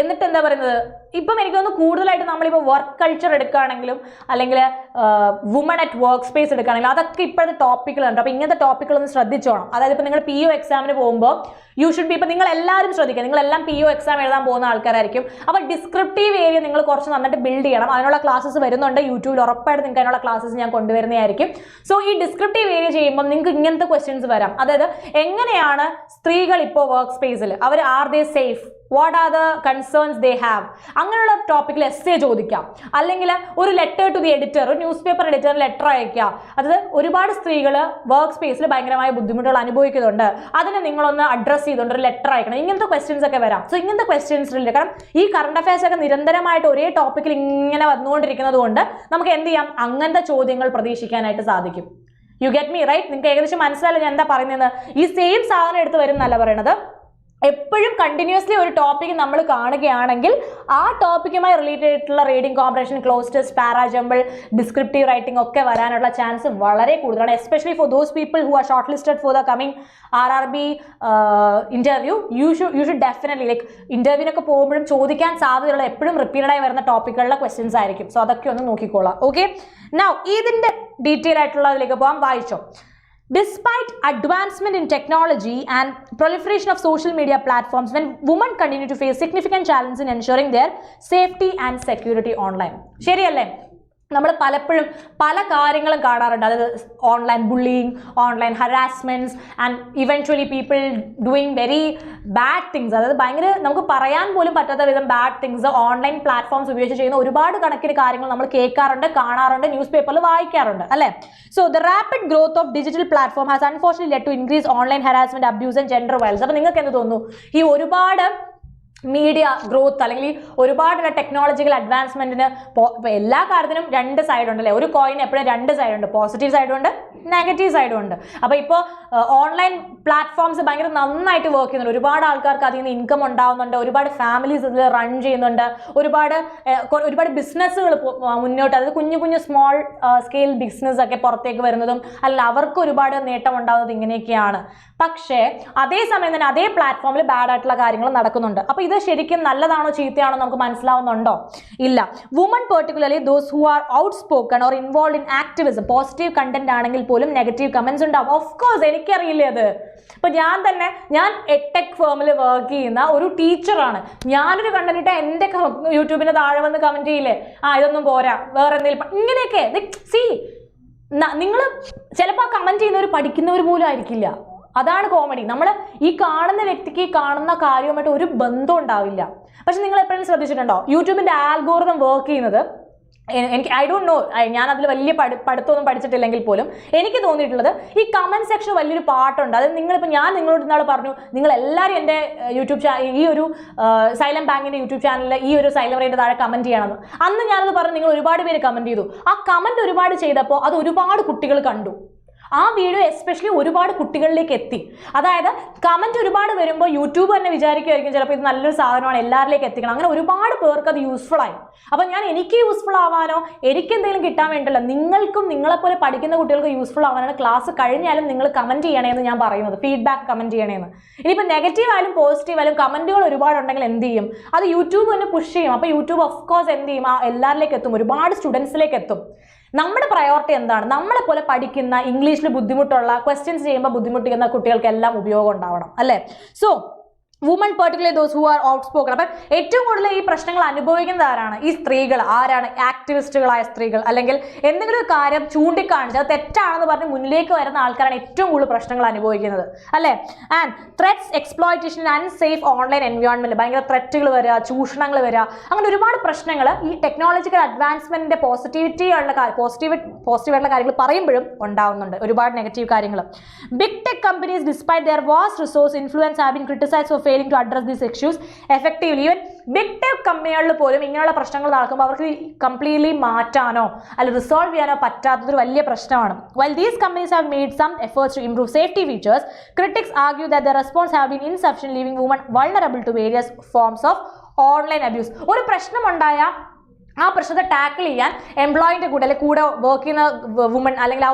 എന്നിട്ട് എന്താ പറയുന്നത്? ഇപ്പം എനിക്ക് തോന്നുന്നു കൂടുതലായിട്ട് നമ്മളിപ്പോൾ വർക്ക് കൾച്ചർ എടുക്കുകയാണെങ്കിലും അല്ലെങ്കിൽ വുമൺ അറ്റ് വർക്ക് സ്പേസ് എടുക്കുകയാണെങ്കിലും അതൊക്കെ ഇപ്പോഴത്തെ ടോപ്പിക്കുകളുണ്ട്. അപ്പോൾ ഇങ്ങനത്തെ ടോപ്പിക്കുകളൊന്ന് ശ്രദ്ധിച്ചോണം. അതായത് ഇപ്പോൾ നിങ്ങൾ PO എക്സാമിന് പോകുമ്പോൾ യു ഷുഡ് ബി, ഇപ്പോൾ നിങ്ങൾ എല്ലാവരും ശ്രദ്ധിക്കുക, നിങ്ങളെല്ലാം PO എക്സാം എഴുതാൻ പോകുന്ന ആൾക്കാരായിരിക്കും. അപ്പോൾ ഡിസ്ക്രിപ്റ്റീവ് ഏരിയ നിങ്ങൾ കുറച്ച് നന്നായിട്ട് ബിൽഡ് ചെയ്യണം. അതിനുള്ള ക്ലാസ്സസ് വരുന്നുണ്ട് യൂട്യൂബിൽ, ഉറപ്പായിട്ട് നിങ്ങൾക്ക് അതിനുള്ള ക്ലാസ്സസ് ഞാൻ കൊണ്ടുവരുന്നതായിരിക്കും. സോ ഈ ഡിസ്ക്രിപ്റ്റീവ് ഏരിയ ചെയ്യുമ്പോൾ നിങ്ങൾക്ക് ഇങ്ങനത്തെ ക്വസ്റ്റ്യൻസ് വരാം. അതായത് എങ്ങനെയാണ് സ്ത്രീകൾ ഇപ്പോൾ വർക്ക് സ്പേസിൽ, are they safe, what are the concerns they have, അങ്ങനെയുള്ള ടോപ്പിക്കിൽ എസ്സേ ചോദിക്കാം. അല്ലെങ്കിൽ ഒരു ലെറ്റർ ടു ദി എഡിറ്റർ, ഒരു ന്യൂസ് പേപ്പർ എഡിറ്ററിന് ലെറ്റർ അയക്കാം. അതായത് ഒരുപാട് സ്ത്രീകൾ വർക്ക് സ്പേസിൽ ഭയങ്കരമായ ബുദ്ധിമുട്ടുകൾ അനുഭവിക്കുന്നുണ്ട്, അതിനെ നിങ്ങളൊന്ന് അഡ്രസ്സ് ചെയ്തുകൊണ്ട് ഒരു ലെറ്റർ അയക്കണം. ഇങ്ങനത്തെ ക്വസ്റ്റ്യൻസ് ഒക്കെ വരാം. സോ ഇങ്ങനത്തെ ക്വസ്റ്റ്യൻസിലില്ല, കാരണം ഈ കറണ്ട് അഫയേഴ്സ് ഒക്കെ നിരന്തരമായിട്ട് ഒരേ ടോപ്പിക്കിൽ ഇങ്ങനെ വന്നുകൊണ്ടിരിക്കുന്നത് കൊണ്ട് നമുക്ക് എന്ത് ചെയ്യാം, അങ്ങനത്തെ ചോദ്യങ്ങൾ പ്രതീക്ഷിക്കാനായിട്ട് സാധിക്കും. You get me right? നിങ്ങൾക്ക് ഏകദേശം മനസ്സിലായില്ല ഞാൻ എന്താ പറയുന്നത്? ഈ സെയിം സാധനം എടുത്ത് വരും എന്നല്ല പറയണത്. എപ്പോഴും കണ്ടിന്യൂസ്ലി ഒരു ടോപ്പിക്ക് നമ്മൾ കാണുകയാണെങ്കിൽ ആ ടോപ്പിക്കുമായി റിലേറ്റഡ് ആയിട്ടുള്ള reading comprehension, close test, parajumble, descriptive writing ഒക്കെ വരാനുള്ള ചാൻസ് വളരെ കൂടുതലാണ്. Especially for those people who are shortlisted for the coming RRB interview. You should definitely like ഇന്റർവ്യൂവിനൊക്കെ പോകുമ്പോഴും ചോദിക്കാൻ സാധ്യതയുള്ള എപ്പോഴും റിപ്പീറ്റഡായി വരുന്ന ടോപ്പിക്കുകളിലെ ക്വസ്റ്റ്യൻസ് ആയിരിക്കും. സോ അതൊക്കെ ഒന്ന് നോക്കിക്കോളാം. ഓക്കെ, നൗ ഇതിന്റെ ഡീറ്റെയിൽ ആയിട്ടുള്ളതിലേക്ക് പോകാം. വായിച്ചോ. Despite advancement in technology and proliferation of social media platforms, when women continue to face significant challenges in ensuring their safety and security online. ശരിയല്ലേ? നമ്മൾ പലപ്പോഴും പല കാര്യങ്ങളും കാണാറുണ്ട്. അതായത് online bullying, online harassments and eventually people doing very bad things. അതായത് ഭയങ്കര നമുക്ക് പറയാൻ പോലും പറ്റാത്ത വിധം ബാഡ് തിങ്സ് ഓൺലൈൻ പ്ലാറ്റ്ഫോംസ് ഉപയോഗിച്ച് ചെയ്യുന്ന ഒരുപാട് കണക്കിന് കാര്യങ്ങൾ നമ്മൾ കേൾക്കാറുണ്ട്, കാണാറുണ്ട്, ന്യൂസ് പേപ്പറിൽ വായിക്കാറുണ്ട്, അല്ലേ? So the rapid growth of digital platform has unfortunately led to increase online harassment, abuse and gender violence. അപ്പോൾ നിങ്ങൾക്ക് എന്ത് തോന്നുന്നു? ഈ ഒരുപാട് മീഡിയ ഗ്രോത്ത് അല്ലെങ്കിൽ ഒരുപാട് ടെക്നോളജിക്കൽ അഡ്വാൻസ്മെന്റിന് എല്ലാ കാര്യത്തിനും രണ്ട് സൈഡ് ഉണ്ട് അല്ലേ? ഒരു കോയിൻ എപ്പോഴും രണ്ട് സൈഡ് ഉണ്ട്, പോസിറ്റീവ് സൈഡും ഉണ്ട് നെഗറ്റീവ് സൈഡും ഉണ്ട്. അപ്പോൾ ഇപ്പോൾ ഓൺലൈൻ പ്ലാറ്റ്ഫോംസ് ഭയങ്കര നന്നായിട്ട് വർക്ക് ചെയ്യുന്നുണ്ട്, ഒരുപാട് ആൾക്കാർക്ക് അതിൽ നിന്ന് ഇൻകം ഉണ്ടാവുന്നുണ്ട്, ഒരുപാട് ഫാമിലീസ് ഇതിൽ റൺ ചെയ്യുന്നുണ്ട്, ഒരുപാട് ബിസിനസ്സുകൾ മുന്നോട്ട്, അതായത് കുഞ്ഞു കുഞ്ഞു സ്മോൾ സ്കെയിൽ ബിസിനസ് ഒക്കെ പുറത്തേക്ക് വരുന്നതും അല്ല അവർക്ക് ഒരുപാട് നേട്ടം ഉണ്ടാകുന്നത് ഇങ്ങനെയൊക്കെയാണ്. പക്ഷേ അതേസമയം തന്നെ അതേ പ്ലാറ്റ്ഫോമിൽ ബാഡ് ആയിട്ടുള്ള കാര്യങ്ങൾ നടക്കുന്നുണ്ട്. അപ്പോൾ ഇത് ശരിക്കും നല്ലതാണോ ചീത്തയാണോ നമുക്ക് മനസ്സിലാവുന്നുണ്ടോ? ഇല്ല. Woman particularly those who are out spoken or involve in activism, positive content ആണെങ്കിൽ പോലും നെഗറ്റീവ് കമന്റ്സ് ഉണ്ടാവും. ഓഫ് കോഴ്സ്, എനിക്കറിയില്ലേ അത്. ഇപ്പൊ ഞാൻ എടെക് ഫേമിൽ വർക്ക് ചെയ്യുന്ന ഒരു ടീച്ചറാണ്. ഞാനൊരു കണ്ടന്റ് ഇട്ടാൽ എൻ്റെ യൂട്യൂബിന് താഴെ വന്ന് കമന്റ് ചെയ്യില്ലേ, ഇതൊന്നും പോരാ, വേറെ എന്തെങ്കിലും ഇങ്ങനെയൊക്കെ. സി, നിങ്ങൾ ചിലപ്പോൾ ആ കമന്റ് ചെയ്യുന്നവർ പഠിക്കുന്നവർ പോലും ആയിരിക്കില്ല. അതാണ് കോമഡി. നമ്മൾ ഈ കാണുന്ന വ്യക്തിക്ക് കാണുന്ന കാര്യവുമായിട്ട് ഒരു ബന്ധം ഉണ്ടാവില്ല. പക്ഷെ നിങ്ങൾ എപ്പോഴും ശ്രദ്ധിച്ചിട്ടുണ്ടോ, യൂട്യൂബിന്റെ ആൽഗോറിതം വർക്ക് ചെയ്യുന്നത്? എനിക്ക് ഐ ഡോണ്ട് നോ, ഞാൻ അതിൽ വലിയ പഠിത്തമൊന്നും പഠിച്ചിട്ടില്ലെങ്കിൽ പോലും എനിക്ക് തോന്നിയിട്ടുള്ളത് ഈ കമന്റ് സെക്ഷൻ വലിയൊരു പാട്ടുണ്ട്. അതായത് ഞാൻ നിങ്ങളോട് ഇന്നാൾ പറഞ്ഞു, നിങ്ങൾ എല്ലാവരും എൻ്റെ യൂട്യൂബ് ഈ ഒരു സൈലം ബാങ്കിന്റെ യൂട്യൂബ് ചാനലിൽ ഈ ഒരു സൈലം റേറ്റ് താഴെ കമന്റ് ചെയ്യണമെന്ന്. അന്ന് ഞാനത് പറഞ്ഞു, നിങ്ങൾ ഒരുപാട് പേര് കമന്റ് ചെയ്തു. ആ കമന്റ് ഒരുപാട് ചെയ്തപ്പോൾ അത് ഒരുപാട് കുട്ടികൾ കണ്ടു. ആ വീഡിയോ എസ്പെഷ്യലി ഒരുപാട് കുട്ടികളിലേക്ക് എത്തി. അതായത് കമന്റ് ഒരുപാട് വരുമ്പോൾ യൂട്യൂബ് തന്നെ വിചാരിക്കുമായിരിക്കും ചിലപ്പോൾ ഇത് നല്ലൊരു സാധനമാണ്, എല്ലാവരിലേക്ക് എത്തിക്കണം. അങ്ങനെ ഒരുപാട് പേർക്ക് അത് യൂസ്ഫുൾ ആയി. അപ്പം എനിക്ക് യൂസ്ഫുൾ ആവാനോ എനിക്ക് എന്തെങ്കിലും കിട്ടാൻ വേണ്ടിയില്ല, നിങ്ങൾക്കും നിങ്ങളെപ്പോലെ പഠിക്കുന്ന കുട്ടികൾക്ക് യൂസ്ഫുൾ ആവാനാണ് ക്ലാസ് കഴിഞ്ഞാലും നിങ്ങൾ കമന്റ് ചെയ്യണമെന്ന് ഞാൻ പറയുന്നത്, ഫീഡ്ബാക്ക് കമന്റ് ചെയ്യണമെന്ന്. ഇനിയിപ്പോൾ നെഗറ്റീവ് ആയാലും പോസിറ്റീവ് ആയാലും കമന്റുകൾ ഒരുപാടുണ്ടെങ്കിൽ എന്ത് ചെയ്യും, അത് യൂട്യൂബ് തന്നെ പുഷ് ചെയ്യും. അപ്പോൾ യൂട്യൂബ് ഓഫ് കോഴ്സ് എന്ത് ചെയ്യും, എല്ലാവരിലേക്ക് എത്തും, ഒരുപാട് സ്റ്റുഡൻസിലേക്ക് എത്തും. നമ്മുടെ പ്രയോറിറ്റി എന്താണ്? നമ്മളെ പോലെ പഠിക്കുന്ന, ഇംഗ്ലീഷിൽ ബുദ്ധിമുട്ടുള്ള, ക്വസ്റ്റ്യൻസ് ചെയ്യുമ്പോൾ ബുദ്ധിമുട്ടിക്കുന്ന കുട്ടികൾക്കെല്ലാം ഉപയോഗം ഉണ്ടാവണം അല്ലേ? So woman particularly those who are out spoken. അപ്പം ഏറ്റവും കൂടുതൽ ഈ പ്രശ്നങ്ങൾ അനുഭവിക്കുന്നത് ആരാണ്? ഈ സ്ത്രീകൾ. ആരാണ്? ആക്ടിവിസ്റ്റുകളായ സ്ത്രീകൾ, അല്ലെങ്കിൽ എന്തെങ്കിലും ഒരു കാര്യം ചൂണ്ടിക്കാണിച്ച് അത് തെറ്റാണെന്ന് പറഞ്ഞ് മുന്നിലേക്ക് വരുന്ന ആൾക്കാരാണ് ഏറ്റവും കൂടുതൽ പ്രശ്നങ്ങൾ അനുഭവിക്കുന്നത് അല്ലേ? And threats, exploitation, unsafe online environment, ഭയങ്കര ത്രെറ്റുകൾ വരിക, ചൂഷണങ്ങൾ വരിക, അങ്ങനെ ഒരുപാട് പ്രശ്നങ്ങൾ ഈ ടെക്നോളജിക്കൽ അഡ്വാൻസ്മെന്റിന്റെ പോസിറ്റീവായിട്ടുള്ള കാര്യങ്ങൾ പറയുമ്പോഴും ഉണ്ടാവുന്നുണ്ട്, ഒരുപാട് നെഗറ്റീവ് കാര്യങ്ങൾ. Big tech companies despite their vast resource influence have been criticised for failing to address these issues effectively. Even big tech കമ്പനികളിൽ പോലും ഇങ്ങനെയുള്ള പ്രശ്നങ്ങൾ നടക്കുമ്പോൾ അവർക്ക് കംപ്ലീറ്റ്ലി മാറ്റാനോ അല്ലെങ്കിൽ റിസോൾവ് ചെയ്യാനോ പറ്റാത്തതൊരു വലിയ പ്രശ്നമാണ്. While these companies have made some efforts to improve safety features, critics argue that their response have been insufficient, leaving women vulnerable to various forms of online abuse. ഒരു പ്രശ്നമുണ്ടായ ആ പ്രശ്നത്തെ ടാക്കിൾ ചെയ്യാൻ എംപ്ലോയിൻ്റെ കൂടെ അല്ലെങ്കിൽ കൂടെ വർക്ക് ചെയ്യുന്ന വുമൺ അല്ലെങ്കിൽ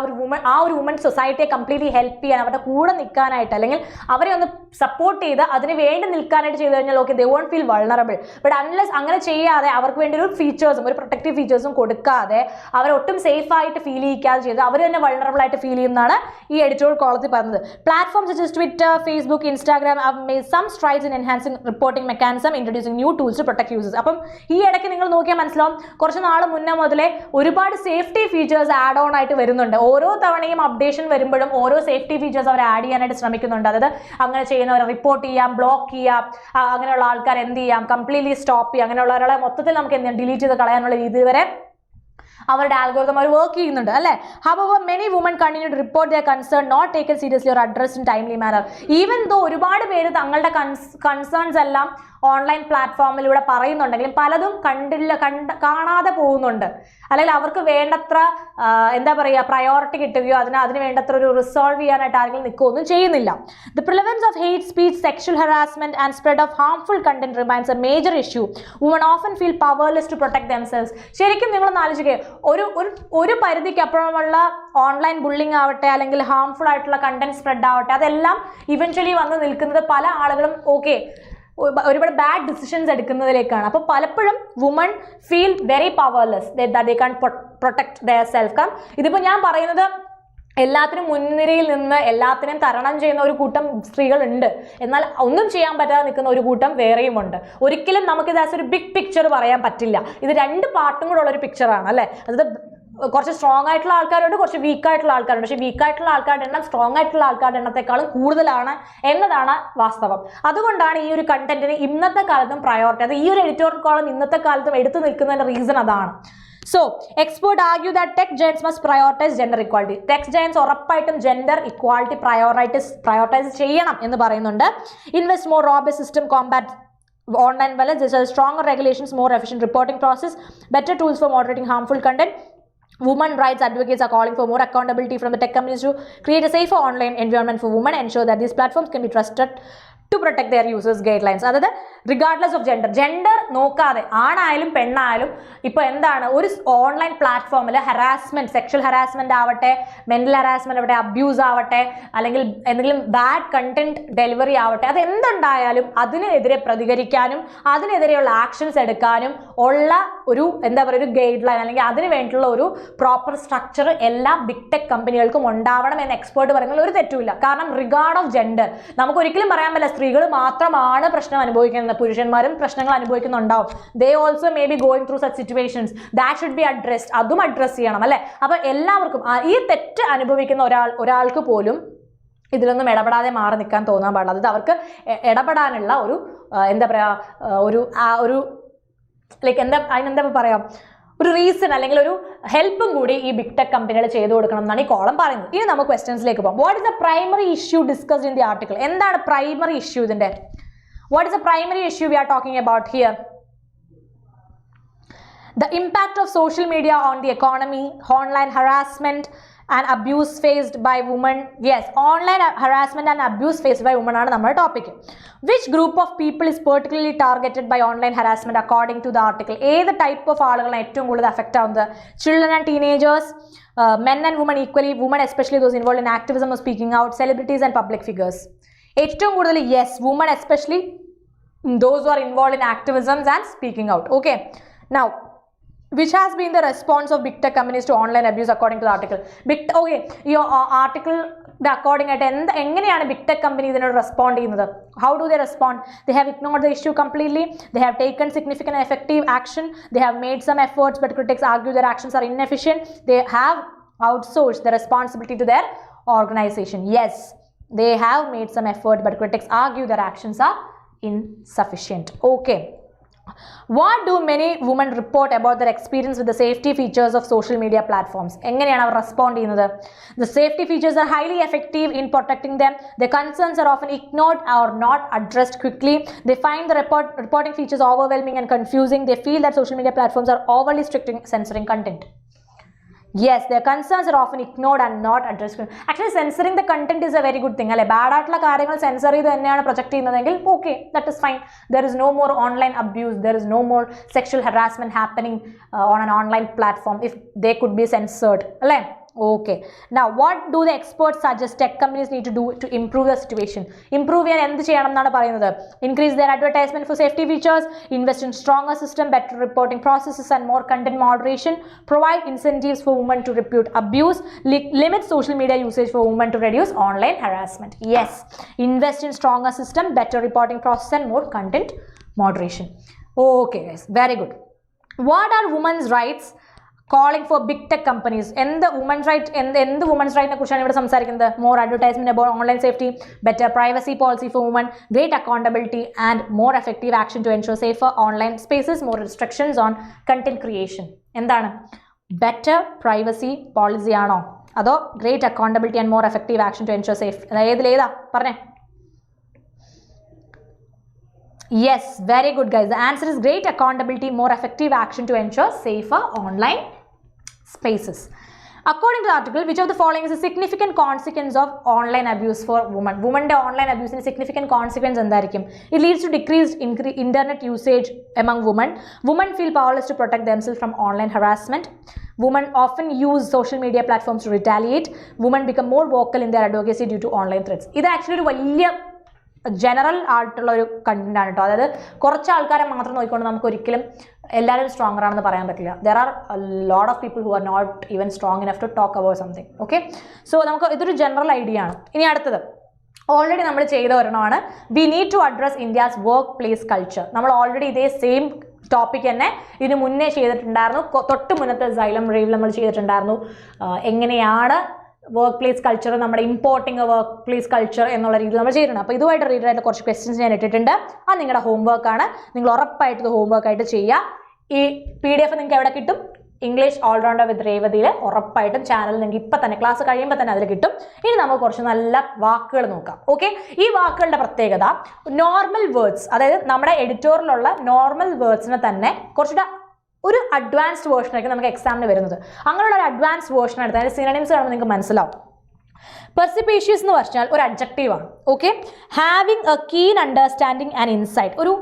ആ ഒരു വുമൺ സൊസൈറ്റിയെ കംപ്ലീറ്റ്ലി ഹെൽപ്പ് ചെയ്യാൻ, അവരുടെ കൂടെ നിൽക്കാനായിട്ട് അല്ലെങ്കിൽ അവരെ ഒന്ന് സപ്പോർട്ട് ചെയ്ത് അതിന് വേണ്ടി നിൽക്കാനായിട്ട് ചെയ്തു കഴിഞ്ഞാൽ okay, they won't feel vulnerable. But unless അങ്ങനെ ചെയ്യാതെ അവർക്ക് വേണ്ടി ഒരു ഫീച്ചേഴ്സും ഒരു പ്രൊട്ടക്റ്റീവ് ഫീച്ചേഴ്സും കൊടുക്കാതെ അവരെ ഒട്ടും സേഫ് ആയിട്ട് ഫീൽ ചെയ്യിക്കാതെ ചെയ്ത് അവർ തന്നെ വൾണറബിൾ ആയിട്ട് ഫീൽ ചെയ്യുന്നതാണ് ഈ എഡിറ്റോറിയൽ കോളത്തിൽ പറഞ്ഞത്. Platforms such as Twitter, Facebook, Instagram have made some strides in enhancing reporting mechanism, introducing new tools to protect users. അപ്പം ഈ ഇടയ്ക്ക് നിങ്ങൾ നോക്കിയാൽ മനസ്സിലാവും, കുറച്ച് നാൾ മുന്നേ മുതലേ ഒരുപാട് സേഫ്റ്റി ഫീച്ചേഴ്സ് ആഡ് ഓൺ ആയിട്ട് വരുന്നുണ്ട്. ഓരോ തവണയും അപ്ഡേഷൻ വരുമ്പോഴും ഓരോ സേഫ്റ്റി ഫീച്ചേഴ്സ് അവർ ആഡ് ചെയ്യാനായിട്ട് ശ്രമിക്കുന്നുണ്ട്. അതായത് അങ്ങനെ ചെയ്യുന്നവരെ റിപ്പോർട്ട് ചെയ്യാം, ബ്ലോക്ക് ചെയ്യാം, അങ്ങനെയുള്ള ആൾക്കാർ എന്ത് ചെയ്യാം, കംപ്ലീറ്റ്ലി സ്റ്റോപ്പ് ചെയ്യാം, അങ്ങനെയുള്ളവരെ മൊത്തത്തിൽ നമുക്ക് എന്ത് ചെയ്യാം, ഡിലീറ്റ് ചെയ്ത് കളയാനുള്ള രീതി വരെ അവരുടെ ആൽഗോരിതം അവർ വർക്ക് ചെയ്യുന്നുണ്ട് അല്ലേ? However, many women continue to report their concern not taken seriously or addressed in timely manner. Even though ഒരുപാട് പേര് തങ്ങളുടെ കൺസേൺസ് എല്ലാം ഓൺലൈൻ പ്ലാറ്റ്ഫോമിലൂടെ പറയുന്നുണ്ടെങ്കിലും പലതും കാണാതെ പോകുന്നുണ്ട്, അല്ലെങ്കിൽ അവർക്ക് വേണ്ടത്ര എന്താ പറയുക പ്രയോറിറ്റി കിട്ടുകയോ അതിന് വേണ്ടത്ര ഒരു റിസോൾവ് ചെയ്യാനായിട്ട് ആരെങ്കിലും നിൽക്കുകയൊന്നും ചെയ്യുന്നില്ല. The prevalence of hate speech, sexual harassment and spread of harmful content remains a major issue. Women often feel powerless to protect themselves. ശരിക്കും നിങ്ങളൊന്ന് ആലോചിക്കുക, ഒരു പരിധിക്ക് അപ്പുറമുള്ള ഓൺലൈൻ ബുള്ളിങ് ആവട്ടെ അല്ലെങ്കിൽ ഹാംഫുൾ ആയിട്ടുള്ള കണ്ടന്റ് സ്പ്രെഡ് ആവട്ടെ, അതെല്ലാം ഇവൻച്വലി വന്ന് നിൽക്കുന്നത് പല ആളുകളും ഒരുപാട് ബാഡ് ഡിസിഷൻസ് എടുക്കുന്നതിലേക്കാണ്. അപ്പോൾ പലപ്പോഴും woman feel very powerless that they can protect their self. ഇതിപ്പോൾ ഞാൻ പറയുന്നത് എല്ലാത്തിനും മുൻനിരയിൽ നിന്ന് എല്ലാത്തിനെയും തരണം ചെയ്യുന്ന ഒരു കൂട്ടം സ്ത്രീകളുണ്ട്, എന്നാൽ ഒന്നും ചെയ്യാൻ പറ്റാതെ നിൽക്കുന്ന ഒരു കൂട്ടം വേറെയുമുണ്ട്. ഒരിക്കലും നമുക്കിത് ആസ് ഒരു ബിഗ് പിക്ചർ പറയാൻ പറ്റില്ല. ഇത് രണ്ട് പാർട്ടും കൂടെ ഉള്ളൊരു പിക്ചറാണ് അല്ലേ? അതായത് കുറച്ച് സ്ട്രോങ് ആയിട്ടുള്ള ആൾക്കാരുണ്ട്, കുറച്ച് വീക്ക് ആയിട്ടുള്ള ആൾക്കാരുണ്ട്. പക്ഷേ വീക്ക് ആയിട്ടുള്ള ആൾക്കാരുടെ എണ്ണം സ്ട്രോങ് ആയിട്ടുള്ള ആൾക്കാരുടെ എണ്ണത്തെക്കാളും കൂടുതലാണ് എന്നതാണ് വാസ്തവം. അതുകൊണ്ടാണ് ഈ ഒരു കണ്ടന്റിന് ഇന്നത്തെ കാലത്തും പ്രയോറിറ്റി, അത് ഈ ഒരു എഡിറ്റോറിയൽ കോളം ഇന്നത്തെ കാലത്തും എടുത്തു നിൽക്കുന്നതിന്റെ റീസൺ അതാണ്. So, experts argue that tech giants must prioritize gender equality. Tech giants ഉറപ്പായിട്ടും ജെൻഡർ ഇക്വാളിറ്റി പ്രയോറിറ്റൈസ് ചെയ്യണം എന്ന് പറയുന്നുണ്ട്. Invest more robust system combat online violence. There are stronger regulations, more efficient reporting process, better tools for moderating harmful content. Women rights advocates are calling for more accountability from the tech companies to create a safer online environment for women, ensure that these platforms can be trusted to protect their users guidelines. അതായത് regardless of gender നോക്കാതെ ആണായാലും പെണ്ണായാലും ഇപ്പോൾ എന്താണ് ഒരു online പ്ലാറ്റ്ഫോമിൽ harassment, sexual harassment ആവട്ടെ, mental harassment ആവട്ടെ, അബ്യൂസ് ആവട്ടെ, അല്ലെങ്കിൽ എന്തെങ്കിലും ബാഡ് കണ്ടന്റ് ഡെലിവറി ആവട്ടെ, അത് എന്തുണ്ടായാലും അതിനെതിരെ പ്രതികരിക്കാനും അതിനെതിരെയുള്ള ആക്ഷൻസ് എടുക്കാനും ഉള്ള ഒരു എന്താ പറയുക ഒരു ഗൈഡ് ലൈൻ അല്ലെങ്കിൽ അതിന് വേണ്ടിയിട്ടുള്ള ഒരു പ്രോപ്പർ സ്ട്രക്ചർ എല്ലാ ബിഗ് ടെക് കമ്പനികൾക്കും ഉണ്ടാവണം എന്ന് എക്സ്പേർട്ട് പറയുന്നത് ഒരു തെറ്റുമില്ല. കാരണം റിഗാർഡ് ഓഫ് ജെൻഡർ നമുക്ക് ഒരിക്കലും പറയാൻ പറ്റില്ല സ്ത്രീകൾ മാത്രമാണ് പ്രശ്നം അനുഭവിക്കുന്നത്, പുരുഷന്മാരും പ്രശ്നങ്ങൾ അനുഭവിക്കുന്നുണ്ടാവും. They also may be going through such situations that should be addressed. അതും അഡ്രസ് ചെയ്യണം അല്ലേ? അപ്പൊ എല്ലാവർക്കും ഈ തെറ്റ് അനുഭവിക്കുന്ന ഒരാൾക്ക് പോലും ഇതിലൊന്നും ഇടപെടാതെ മാറി നിൽക്കാൻ തോന്നാൻ പാടില്ല. അതായത് അവർക്ക് ഇടപെടാനുള്ള ഒരു എന്താ പറയുക ഒരു ലൈക്ക് അതിനെന്താ പറയാം ഒരു റീസൺ അല്ലെങ്കിൽ ഒരു ഹെൽപ്പും കൂടി ഈ ബിഗ് ടെക് കമ്പനികൾ ചെയ്തു കൊടുക്കണം എന്നാണ് ഈ കോളം പറയുന്നത്. ഇനി നമുക്ക് ക്വസ്റ്റ്യൻസിലേക്ക് പോകാം. What is the primary issue discussed in the article? എന്താണ് പ്രൈമറി ഇഷ്യൂ ഇതിന്റെ? What is the primary issue V are talking about here? The impact of social media on the economy, online harassment and abuse faced by women. Yes, online harassment and abuse faced by women ആണ് നമ്മുടെ topic. Which group of people is particularly targeted by online harassment according to the article? ഏത് type of ആളുകളാണ് ഏറ്റവും കൂടുതൽ affect ആവുന്നത്? Children and teenagers, men and women equally, women especially those involved in activism or speaking out, celebrities and public figures. ഏറ്റവും കൂടുതൽ yes, women especially those who are involved in activism and speaking out. Okay, now which has been the response of big tech companies to online abuse according to the article? Okay, ഈ article according ആയിട്ട് എങ്ങനെയാണ് big tech company ഇതിനോട് respond ചെയ്യുന്നത്? How do they respond? They have ignored the issue completely, they have taken significant effective action, they have made some efforts but critics argue their actions are inefficient, they have outsourced the responsibility to their organization. Yes, they have made some effort but critics argue their actions are insufficient. Okay, what do many women report about their experience with the safety features of social media platforms? എങ്ങനെയാണ് അവർ respond ചെയ്യുന്നത്? The safety features are highly effective in protecting them. Their concerns are often ignored or not addressed quickly. They find the reporting features overwhelming and confusing. They feel that social media platforms are overly strict in censoring content. Yes, their concerns are often ignored and not addressed. Actually, censoring the content is a very good thing. അല്ലെ, bad ആയിട്ടുള്ള കാര്യങ്ങൾ censor ചെയ്ത് തന്നെയാണ് project ചെയ്യുന്നതെങ്കിൽ okay, that is fine. There is no more online abuse, there is no more sexual harassment happening on an online platform if they could be censored അല്ലേ? Okay, now what do the experts suggest tech companies need to do to improve the situation? Improve ചെയ്യാൻ എന്ത് ചെയ്യണം എന്നാണ് പറയുന്നത്? Increase their advertisement for safety features, invest in stronger system, better reporting processes and more content moderation, provide incentives for women to report abuse, limit social media usage for women to reduce online harassment. Yes, invest in stronger system, better reporting process and more content moderation. Okay guys, very good. What are women's rights calling for big tech companies? എന്ത് women's right എന്ത് women's റൈറ്റിനെ കുറിച്ചാണ് ഇവിടെ സംസാരിക്കുന്നത്? More advertisement about online safety, better privacy policy for women, great accountability and more effective action to ensure safer online spaces, more restrictions on content creation. എന്താണ് better privacy policy ആണോ അതോ great accountability and more effective action to ensure safe? ഏതാ പറഞ്ഞേ? Yes, very good guys. The answer is great accountability, more effective action to ensure safer online spaces. According to the article, which of the following is a significant consequence of online abuse for women? Women online abuse is a significant consequence എന്തായിരിക്കും? It leads to decreased internet usage among women. Women feel powerless to protect themselves from online harassment. Women often use social media platforms to retaliate. Women become more vocal in their advocacy due to online threats. ഇത് actually ഒരു വലിയ general ആയിട്ടുള്ള ഒരു content ആണ് കേട്ടോ. അതായത് കുറച്ച് ആൾക്കാരെ മാത്രം നോക്കിക്കൊണ്ട് നമുക്ക് ഒരിക്കലും എല്ലാവരും സ്ട്രോങ്ങർ ആണെന്ന് പറയാൻ പറ്റില്ല. There are lot of people who are not even strong enough to talk about something. Okay, so നമുക്ക് ഇതൊരു ജനറൽ ഐഡിയ ആണ്. ഇനി അടുത്തത് ഓൾറെഡി നമ്മൾ ചെയ്ത ഒരെണ്ണമാണ്, we need to address India's workplace culture. നമ്മൾ ഓൾറെഡി ഇതേ സെയിം ടോപ്പിക് തന്നെ ഇതിന് മുന്നേ ചെയ്തിട്ടുണ്ടായിരുന്നു. തൊട്ട് മുന്നത്തെ Xylem RAVE നമ്മൾ ചെയ്തിട്ടുണ്ടായിരുന്നു. എങ്ങനെയാണ് വർക്ക് പ്ലേസ് കൾച്ചർ, നമ്മുടെ ഇമ്പോർട്ടിങ് വർക്ക് പ്ലേസ് കൾച്ചർ എന്നുള്ള രീതിയിൽ നമ്മൾ ചെയ്തിട്ടുണ്ട്. അപ്പോൾ ഇതുമായിട്ട് റിലേറ്റഡ് ആയിട്ട് കുറച്ച് ക്വസ്റ്റ്യൻസ് ഞാൻ ഇട്ടിട്ടുണ്ട്. അത് നിങ്ങളുടെ ഹോംവർക്കാണ്. നിങ്ങൾ ഉറപ്പായിട്ട് ഇത് ഹോംവർക്ക് ആയിട്ട് ചെയ്യുക. ഈ PDF നിങ്ങൾക്ക് എവിടെ കിട്ടും? ഇംഗ്ലീഷ് ഓൾറൗണ്ടർ വിത്ത് രേവതിയിൽ ഉറപ്പായിട്ടും ചാനൽ നിങ്ങൾക്ക് ഇപ്പം തന്നെ ക്ലാസ് കഴിയുമ്പോൾ തന്നെ അതിൽ കിട്ടും. ഇനി നമുക്ക് കുറച്ച് നല്ല വാക്കുകൾ നോക്കാം. ഓക്കെ, ഈ വാക്കുകളുടെ പ്രത്യേകത നോർമൽ വേർഡ്സ്, അതായത് നമ്മുടെ എഡിറ്റോറിയലുള്ള നോർമൽ വേർഡ്സിനെ തന്നെ കുറച്ചുകൂടെ ഒരു അഡ്വാൻസ്ഡ് വേർഷനായിരിക്കും നമുക്ക് എക്സാമിന് വരുന്നത്. അങ്ങനെയുള്ള ഒരു അഡ്വാൻസ്ഡ് വേർഷൻ എടുത്താൽ അതിൻ്റെ സിനോണിംസ് കാണുമ്പോൾ നിങ്ങൾക്ക് മനസ്സിലാവും. പെർസിപ്പീഷ്യസ് എന്ന് പറഞ്ഞാൽ ഒരു അഡ്ജക്റ്റീവാണ്. Okay, having a keen understanding and insight, ഒരു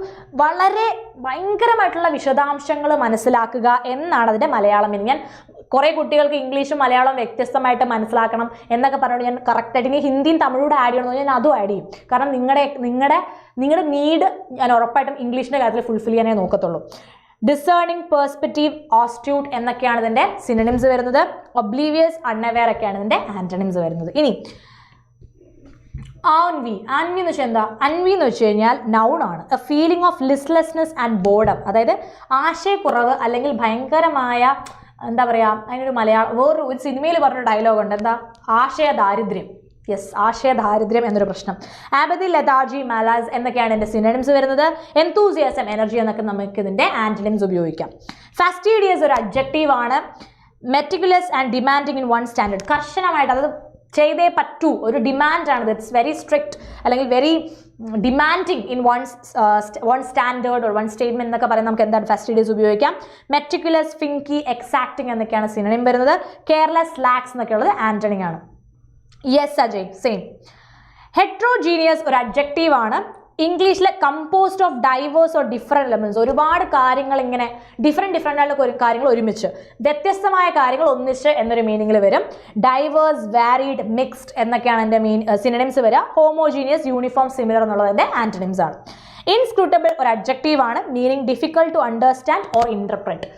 വളരെ ഭയങ്കരമായിട്ടുള്ള വിശദാംശങ്ങൾ മനസ്സിലാക്കുക എന്നാണ് അതിൻ്റെ മലയാളം മീനിങ്. ഞാൻ കുറേ കുട്ടികൾക്ക് ഇംഗ്ലീഷും മലയാളവും വ്യത്യസ്തമായിട്ട് മനസ്സിലാക്കണം എന്നൊക്കെ പറഞ്ഞുകൊണ്ട് ഞാൻ കറക്റ്റായിട്ട് ഇനി ഹിന്ദിയും തമിഴൂടെ ആഡ് ചെയ്യണമെന്ന് ഞാൻ അതും ആഡ് ചെയ്യും. കാരണം നിങ്ങളുടെ നീഡ് ഞാൻ ഉറപ്പായിട്ടും ഇംഗ്ലീഷിൻ്റെ കാര്യത്തിൽ ഫുൾഫിൽ ചെയ്യാനേ നോക്കത്തുള്ളൂ. ഡിസേണിങ്, പെർസ്പെക്റ്റീവ്, ഓസ്റ്റ്യൂട്ട് എന്നൊക്കെയാണ് ഇതിൻ്റെ സിനോണിംസ് വരുന്നത്. ഒബ്ലീവിയസ്, അൺഅവെയർ ഒക്കെയാണ് ഇതിൻ്റെ ആന്റണിംസ് വരുന്നത്. ഇനി ആൻവി എന്ന് വെച്ചാൽ എന്താ? അൻവി എന്ന് വെച്ച് കഴിഞ്ഞാൽ നൗൺ ആണ്. A feeling of listlessness and boredom, അതായത് ആശയക്കുറവ് അല്ലെങ്കിൽ ഭയങ്കരമായ എന്താ പറയുക, അതിനൊരു ഒരു സിനിമയിൽ പറഞ്ഞൊരു ഡയലോഗ് ഉണ്ട്, എന്താ? ആശയദാരിദ്ര്യം. യെസ്, ആശയദാരിദ്ര്യം എന്നൊരു പ്രശ്നം. ആപതി, ലെഥാർജി, മാലാസ് എന്നൊക്കെയാണ് എൻ്റെ സിനോണിംസ് വരുന്നത്. എന്തൂസിയാസം, എനർജി എന്നൊക്കെ നമുക്ക് ഇതിൻ്റെ ആന്റണിംസ് ഉപയോഗിക്കാം. ഫാസ്റ്റീഡിയസ് ഒരു അഡ്ജക്റ്റീവ് ആണ്. Meticulous and demanding in one standard, കർശനമായിട്ട് അത് ചെയ്തേ പറ്റൂ, ഒരു ഡിമാൻഡാണ്. ഇറ്റ്സ് വെരി സ്ട്രിക്റ്റ് അല്ലെങ്കിൽ very demanding in one standard or one statement എന്നൊക്കെ പറയുന്നത് നമുക്ക് എന്താണ് ഫാസ്റ്റീഡിയസ് ഉപയോഗിക്കാം. മെറ്റിക്കുലസ്, ഫിങ്കി, എക്സാക്റ്റിംഗ് എന്നൊക്കെയാണ് സിനോണിം വരുന്നത്. കെയർലെസ്, ലാക്സ് എന്നൊക്കെയുള്ളത് ആന്റണിംഗ് ആണ്. Yes Ajay, same. ഹെട്രോജീനിയസ് ഒരു അഡ്ജക്റ്റീവ് ആണ്. ഇംഗ്ലീഷിലെ composed of diverse or different elements, ഒരുപാട് കാര്യങ്ങൾ ഇങ്ങനെ ഡിഫറെൻറ്റ് ആയിട്ടുള്ള കാര്യങ്ങൾ ഒരുമിച്ച്, വ്യത്യസ്തമായ കാര്യങ്ങൾ ഒന്നിച്ച് എന്നൊരു മീനിങ്ങിൽ വരും. ഡൈവേഴ്സ്, വാരീഡ്, മിക്സ്ഡ് എന്നൊക്കെയാണ് എൻ്റെ സിനോണിംസ് വരിക. ഹോമോജീനിയസ്, യൂണിഫോം, സിമിലർ എന്നുള്ളതിൻ്റെ ആന്റണിംസ് ആണ്. ഇൻസ്ക്രൂട്ടബിൾ ഒരു അഡ്ജക്റ്റീവ് ആണ്. Meaning difficult to understand or interpret,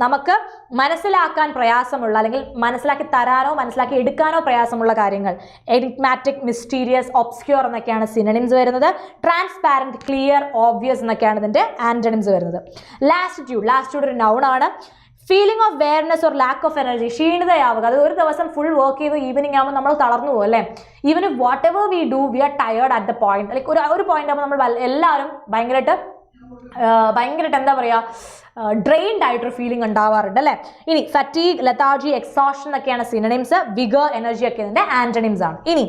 നമുക്ക് മനസ്സിലാക്കാൻ പ്രയാസമുള്ള അല്ലെങ്കിൽ മനസ്സിലാക്കി തരാനോ മനസ്സിലാക്കി എടുക്കാനോ പ്രയാസമുള്ള കാര്യങ്ങൾ. എനിഗ്മാറ്റിക്, മിസ്റ്റീരിയസ്, ഒബ്സ്ക്യൂർ എന്നൊക്കെയാണ് സിനോണിംസ് വരുന്നത്. ട്രാൻസ്പാരന്റ്, ക്ലിയർ, ഓബ്വിയസ് എന്നൊക്കെയാണ് ഇതിൻ്റെ ആന്റണിംസ് വരുന്നത്. ലാസ്റ്റിറ്റ്യൂഡ് ഒരു നൗൺ ആണ്. Feeling of weariness or lack of energy, ക്ഷീണിതയാവുക. അത് ഒരു ദിവസം ഫുൾ വർക്ക് ചെയ്ത് ഈവനിങ് ആകുമ്പോൾ നമ്മൾ തളർന്നു പോകും അല്ലേ. Even if what ever we do we R tired at the point. Like ഒരു പോയിന്റ് ആകുമ്പോൾ നമ്മൾ എല്ലാവരും ഭയങ്കരമായിട്ട് എന്താ പറയുക, ഡ്രെയിൻഡ് ആയിട്ടൊരു ഫീലിംഗ് ഉണ്ടാവാറുണ്ട് അല്ലേ. ഇനി ഫറ്റീഗ്, ലെഥാർജി, എക്സോഷൻ എന്നൊക്കെയാണ് സിനോണിംസ്. വിഗർ, എനർജി ഒക്കെ ഇതിൻ്റെ ആന്റണിംസ് ആണ്. ഇനി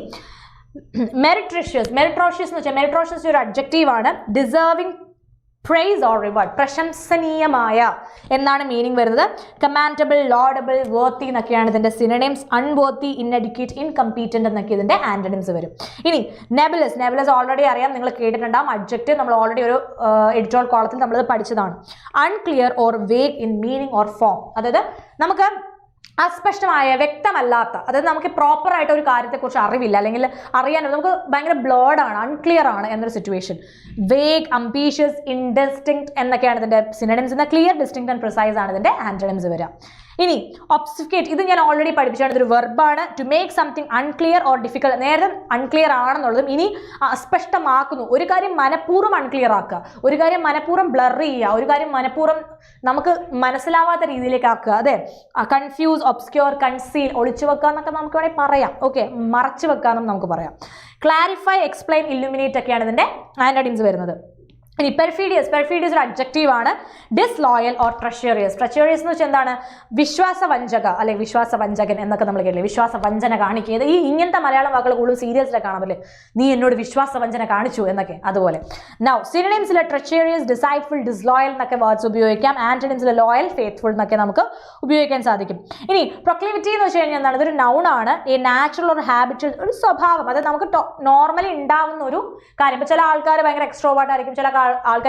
മെറിട്രോഷ്യസ് എന്ന് വെച്ചാൽ മെറിട്രോഷ്യസ് ഒരു അഡ്ജക്റ്റീവ് ആണ്. ഡിസേർവിംഗ് പ്രൈസ് ഓർ റിവാർഡ്, പ്രശംസനീയമായ എന്നാണ് മീനിങ് വരുന്നത്. കമാൻഡബിൾ, ലോഡബിൾ, വർത്തി എന്നൊക്കെയാണ് ഇതിൻ്റെ സിനോണിംസ്. അൺവർത്തി, ഇൻഎഡ്യൂക്കേറ്റ്, ഇൻകംപീറ്റന്റ് എന്നൊക്കെ ഇതിൻ്റെ ആന്റണിംസ് വരും. ഇനി നെബുലസ് ഓൾറെഡി അറിയാം, നിങ്ങൾ കേട്ടിട്ടുണ്ടാകും. അഡ്ജക്റ്റീവ് നമ്മൾ ഓൾറെഡി ഒരു എഡിറ്റോറിയൽ കോളത്തിൽ നമ്മളത് പഠിച്ചതാണ്. Unclear or vague in meaning or form, അതായത് നമുക്ക് അസ്പഷ്ടമായ, വ്യക്തമല്ലാത്ത, അതായത് നമുക്ക് പ്രോപ്പറായിട്ട് ഒരു കാര്യത്തെക്കുറിച്ച് അറിവില്ല അല്ലെങ്കിൽ അറിയാനോ നമുക്ക് ഭയങ്കര ബ്ലേർഡ് ആണ്, അൺക്ലിയർ ആണ് എന്നൊരു സിറ്റുവേഷൻ. വേഗ്, അംബീഷ്യസ്, ഇൻഡിസ്റ്റിങ്ക്റ്റ് എന്നൊക്കെയാണ് ഇതിൻ്റെ synonyms. Clear, distinct and precise ആണ് ഇതിൻ്റെ ആന്റണിംസ് വരിക. ഇനി ഒബ്സ്റ്റിക്കേറ്റ്, ഇത് ഞാൻ ഓൾറെഡി പഠിപ്പിച്ചാണ്. ഇതൊരു വെർബാണ്. To make something unclear or difficult, നേരത്തെ അൺക്ലിയർ ആണെന്നുള്ളതും ഇനി അസ്പഷ്ടമാക്കുന്നു. ഒരു കാര്യം മനഃപൂർവ്വം അൺക്ലിയർ ആക്കുക, ഒരു കാര്യം മനഃപൂർവ്വം ബ്ലർ ചെയ്യുക, ഒരു കാര്യം മനഃപൂർവ്വം നമുക്ക് മനസ്സിലാവാത്ത രീതിയിലേക്ക് ആക്കുക. അതെ, കൺഫ്യൂസ്, ഒബ്സ്ക്യൂർ, കൺസീൽ, ഒളിച്ചു വെക്കുക എന്നൊക്കെ നമുക്ക് വേണമെങ്കിൽ പറയാം. ഓക്കെ, മറച്ചു വെക്കുക എന്നും നമുക്ക് പറയാം. ക്ലാരിഫൈ, എക്സ്പ്ലെയിൻ, ഇല്ലുമിനേറ്റ് ഒക്കെയാണ് ഇതിൻ്റെ ആന്റണിംസ് വരുന്നത്. ഇനി പെർഫീഡിയസ് ഒരു അഡ്ജക്റ്റീവ് ആണ്. ഡിസ്ലോയൽ ഓർ ട്രഷറിയസ് എന്ന് വെച്ചാൽ എന്താണ്? വിശ്വാസവഞ്ചക അല്ലെ വിശ്വാസവഞ്ചകൻ എന്നൊക്കെ നമ്മൾ കേട്ടില്ലേ, വിശ്വാസവഞ്ചന കാണിക്കുക. ഇങ്ങനത്തെ മലയാളം വാക്കുകൾ കൂടുതൽ സീരിയസിലൊക്കെ കാണാമല്ലേ, നീ എന്നോട് വിശ്വാസവഞ്ചന കാണിച്ചു എന്നൊക്കെ. അതുപോലെ നൗ സിനോണിംസിലെ ട്രഷറിയസ്, ഡിസൈറ്റ്ഫുൾ, ഡിസ്ലോയൽ എന്നൊക്കെ വേർഡ്സ് ഉപയോഗിക്കാം. ആന്റണിംസിലെ ലോയൽ, ഫെയ്ത്ത്ഫുൾ എന്നൊക്കെ നമുക്ക് ഉപയോഗിക്കാൻ സാധിക്കും. ഇനി പ്രൊക്ലിവിറ്റി എന്ന് വെച്ച് കഴിഞ്ഞാൽ എന്താണ്? ഇതൊരു നൗൺ ആണ്. ഈ നാച്ചുറൽ ഒരു ഹാബിച്വൽ ഒരു സ്വഭാവം, അതായത് നമുക്ക് നോർമലി ഉണ്ടാവുന്ന ഒരു കാര്യം. ഇപ്പോൾ ചില ആൾക്കാർ ഭയങ്കര എക്സ്ട്രോവേർട്ട് ആയിരിക്കും, ചില ആൾക്കാർ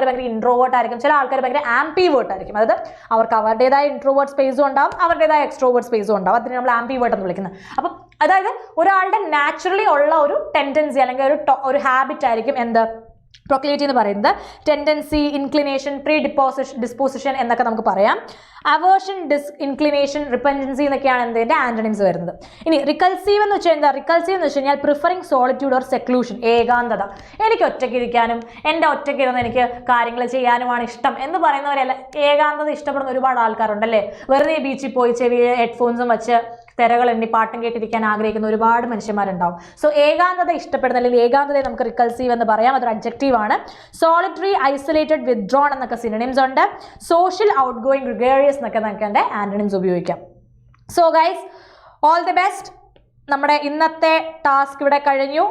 ഭയങ്കര ഇൻട്രോവേർട്ട് ആയിരിക്കും, ചില ആൾക്കാർ ഭയങ്കര ആംബിവേർട്ട് ആയിരിക്കും. അതായത് അവർക്ക് അവരുടേതായ ഇൻട്രോവേർട്ട് സ്പേസും ഉണ്ടാവും, അവരുടേതായ എക്സ്ട്രോവേർട്ട് സ്പേസും ഉണ്ടാവും. അതിന് നമ്മൾ ആംബിവേർട്ട് എന്ന് വിളിക്കുന്നത്. അപ്പം അതായത് ഒരാളുടെ നാച്ചുറലി ഉള്ള ഒരു ടെൻഡൻസി അല്ലെങ്കിൽ ഒരു ഹാബിറ്റ് ആയിരിക്കും എന്ത്? പ്രൊക്ലിവിറ്റി എന്ന് പറയുന്നത്. ടെൻഡൻസി, ഇൻക്ലിനേഷൻ, ഡിസ്പോസിഷൻ എന്നൊക്കെ നമുക്ക് പറയാം. അവേർഷൻ, ഇൻക്ലിനേഷൻ, റിപ്പൻജൻസി എന്നൊക്കെയാണ് എന്തിൻ്റെ ആന്റണിംസ് വരുന്നത്. ഇനി റിക്കൾസീവ് എന്ന് വെച്ചാൽ എന്താ? റിക്കൾസീവ് എന്ന് വെച്ച് കഴിഞ്ഞാൽ പ്രിഫറിങ് സോളിറ്റ്യൂഡ് ഓർ സെക്ലൂഷൻ, ഏകാന്തത. എനിക്ക് ഒറ്റയ്ക്ക് ഇരിക്കാനും എൻ്റെ ഒറ്റയ്ക്ക് ഇരുന്ന് എനിക്ക് കാര്യങ്ങൾ ചെയ്യാനുമാണ് ഇഷ്ടം എന്ന് പറയുന്നവരല്ല, ഏകാന്തത ഇഷ്ടപ്പെടുന്ന ഒരുപാട് ആൾക്കാരുണ്ടല്ലേ. വെറുതെ ബീച്ചിൽ പോയി ചെവി ഹെഡ്ഫോൺസും വെച്ച് തിരകൾ എണ്ണി പാട്ടും കേട്ടിരിക്കാൻ ആഗ്രഹിക്കുന്ന ഒരുപാട് മനുഷ്യന്മാരുണ്ടാവും. സോ ഏകാന്തത ഇഷ്ടപ്പെടുന്ന അല്ലെങ്കിൽ ഏകാന്തതയെ നമുക്ക് റിക്കൾസീവ് എന്ന് പറയാം, അതൊരു അഡ്ജക്റ്റീവ് ആണ്. സോളിറ്ററി, ഐസൊലേറ്റഡ്, വിത്ഡ്രോൺ എന്നൊക്കെ സിനോണിംസ് ഉണ്ട്. സോഷ്യൽ, ഔട്ട് ഗോയിങ്, ഗ്രിഗേറിയസ് എന്നൊക്കെ നമുക്ക് അതിന്റെ ആന്റണിംസ് ഉപയോഗിക്കാം. So guys, all the best. നമ്മുടെ ഇന്നത്തെ ടാസ്ക് ഇവിടെ കഴിഞ്ഞു.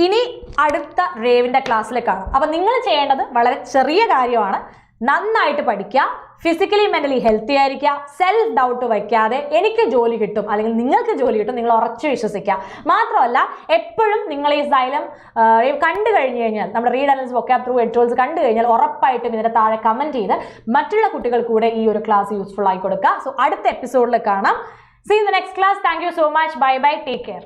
ഇനി അടുത്ത റേവിന്റെ ക്ലാസ്സിൽ കാണാം. അപ്പൊ നിങ്ങൾ ചെയ്യേണ്ടത് വളരെ ചെറിയ കാര്യമാണ്. നന്നായിട്ട് പഠിക്കുക, ഫിസിക്കലി മെന്റലി ഹെൽത്തി ആയിരിക്കുക, സെൽഫ് ഡൗട്ട് വയ്ക്കാതെ എനിക്ക് ജോലി കിട്ടും അല്ലെങ്കിൽ നിങ്ങൾക്ക് ജോലി കിട്ടും നിങ്ങൾ ഉറച്ചു വിശ്വസിക്കുക. മാത്രമല്ല എപ്പോഴും നിങ്ങൾ ഈ Xylem കണ്ടു കഴിഞ്ഞു കഴിഞ്ഞാൽ, നമ്മുടെ റീഡ് അനലിസിസ് വൊക്കാബ് ത്രൂ എഡിറ്റോറിയൽസ് കണ്ടു കഴിഞ്ഞാൽ ഉറപ്പായിട്ടും ഇതിന്റെ താഴെ കമന്റ് ചെയ്ത് മറ്റുള്ള കുട്ടികൾ കൂടെ ഈ ഒരു ക്ലാസ് യൂസ്ഫുൾ ആയി കൊടുക്കുക. സോ അടുത്ത എപ്പിസോഡിൽ കാണാം. See you in the next class. Thank you so much. Bye bye. Take care.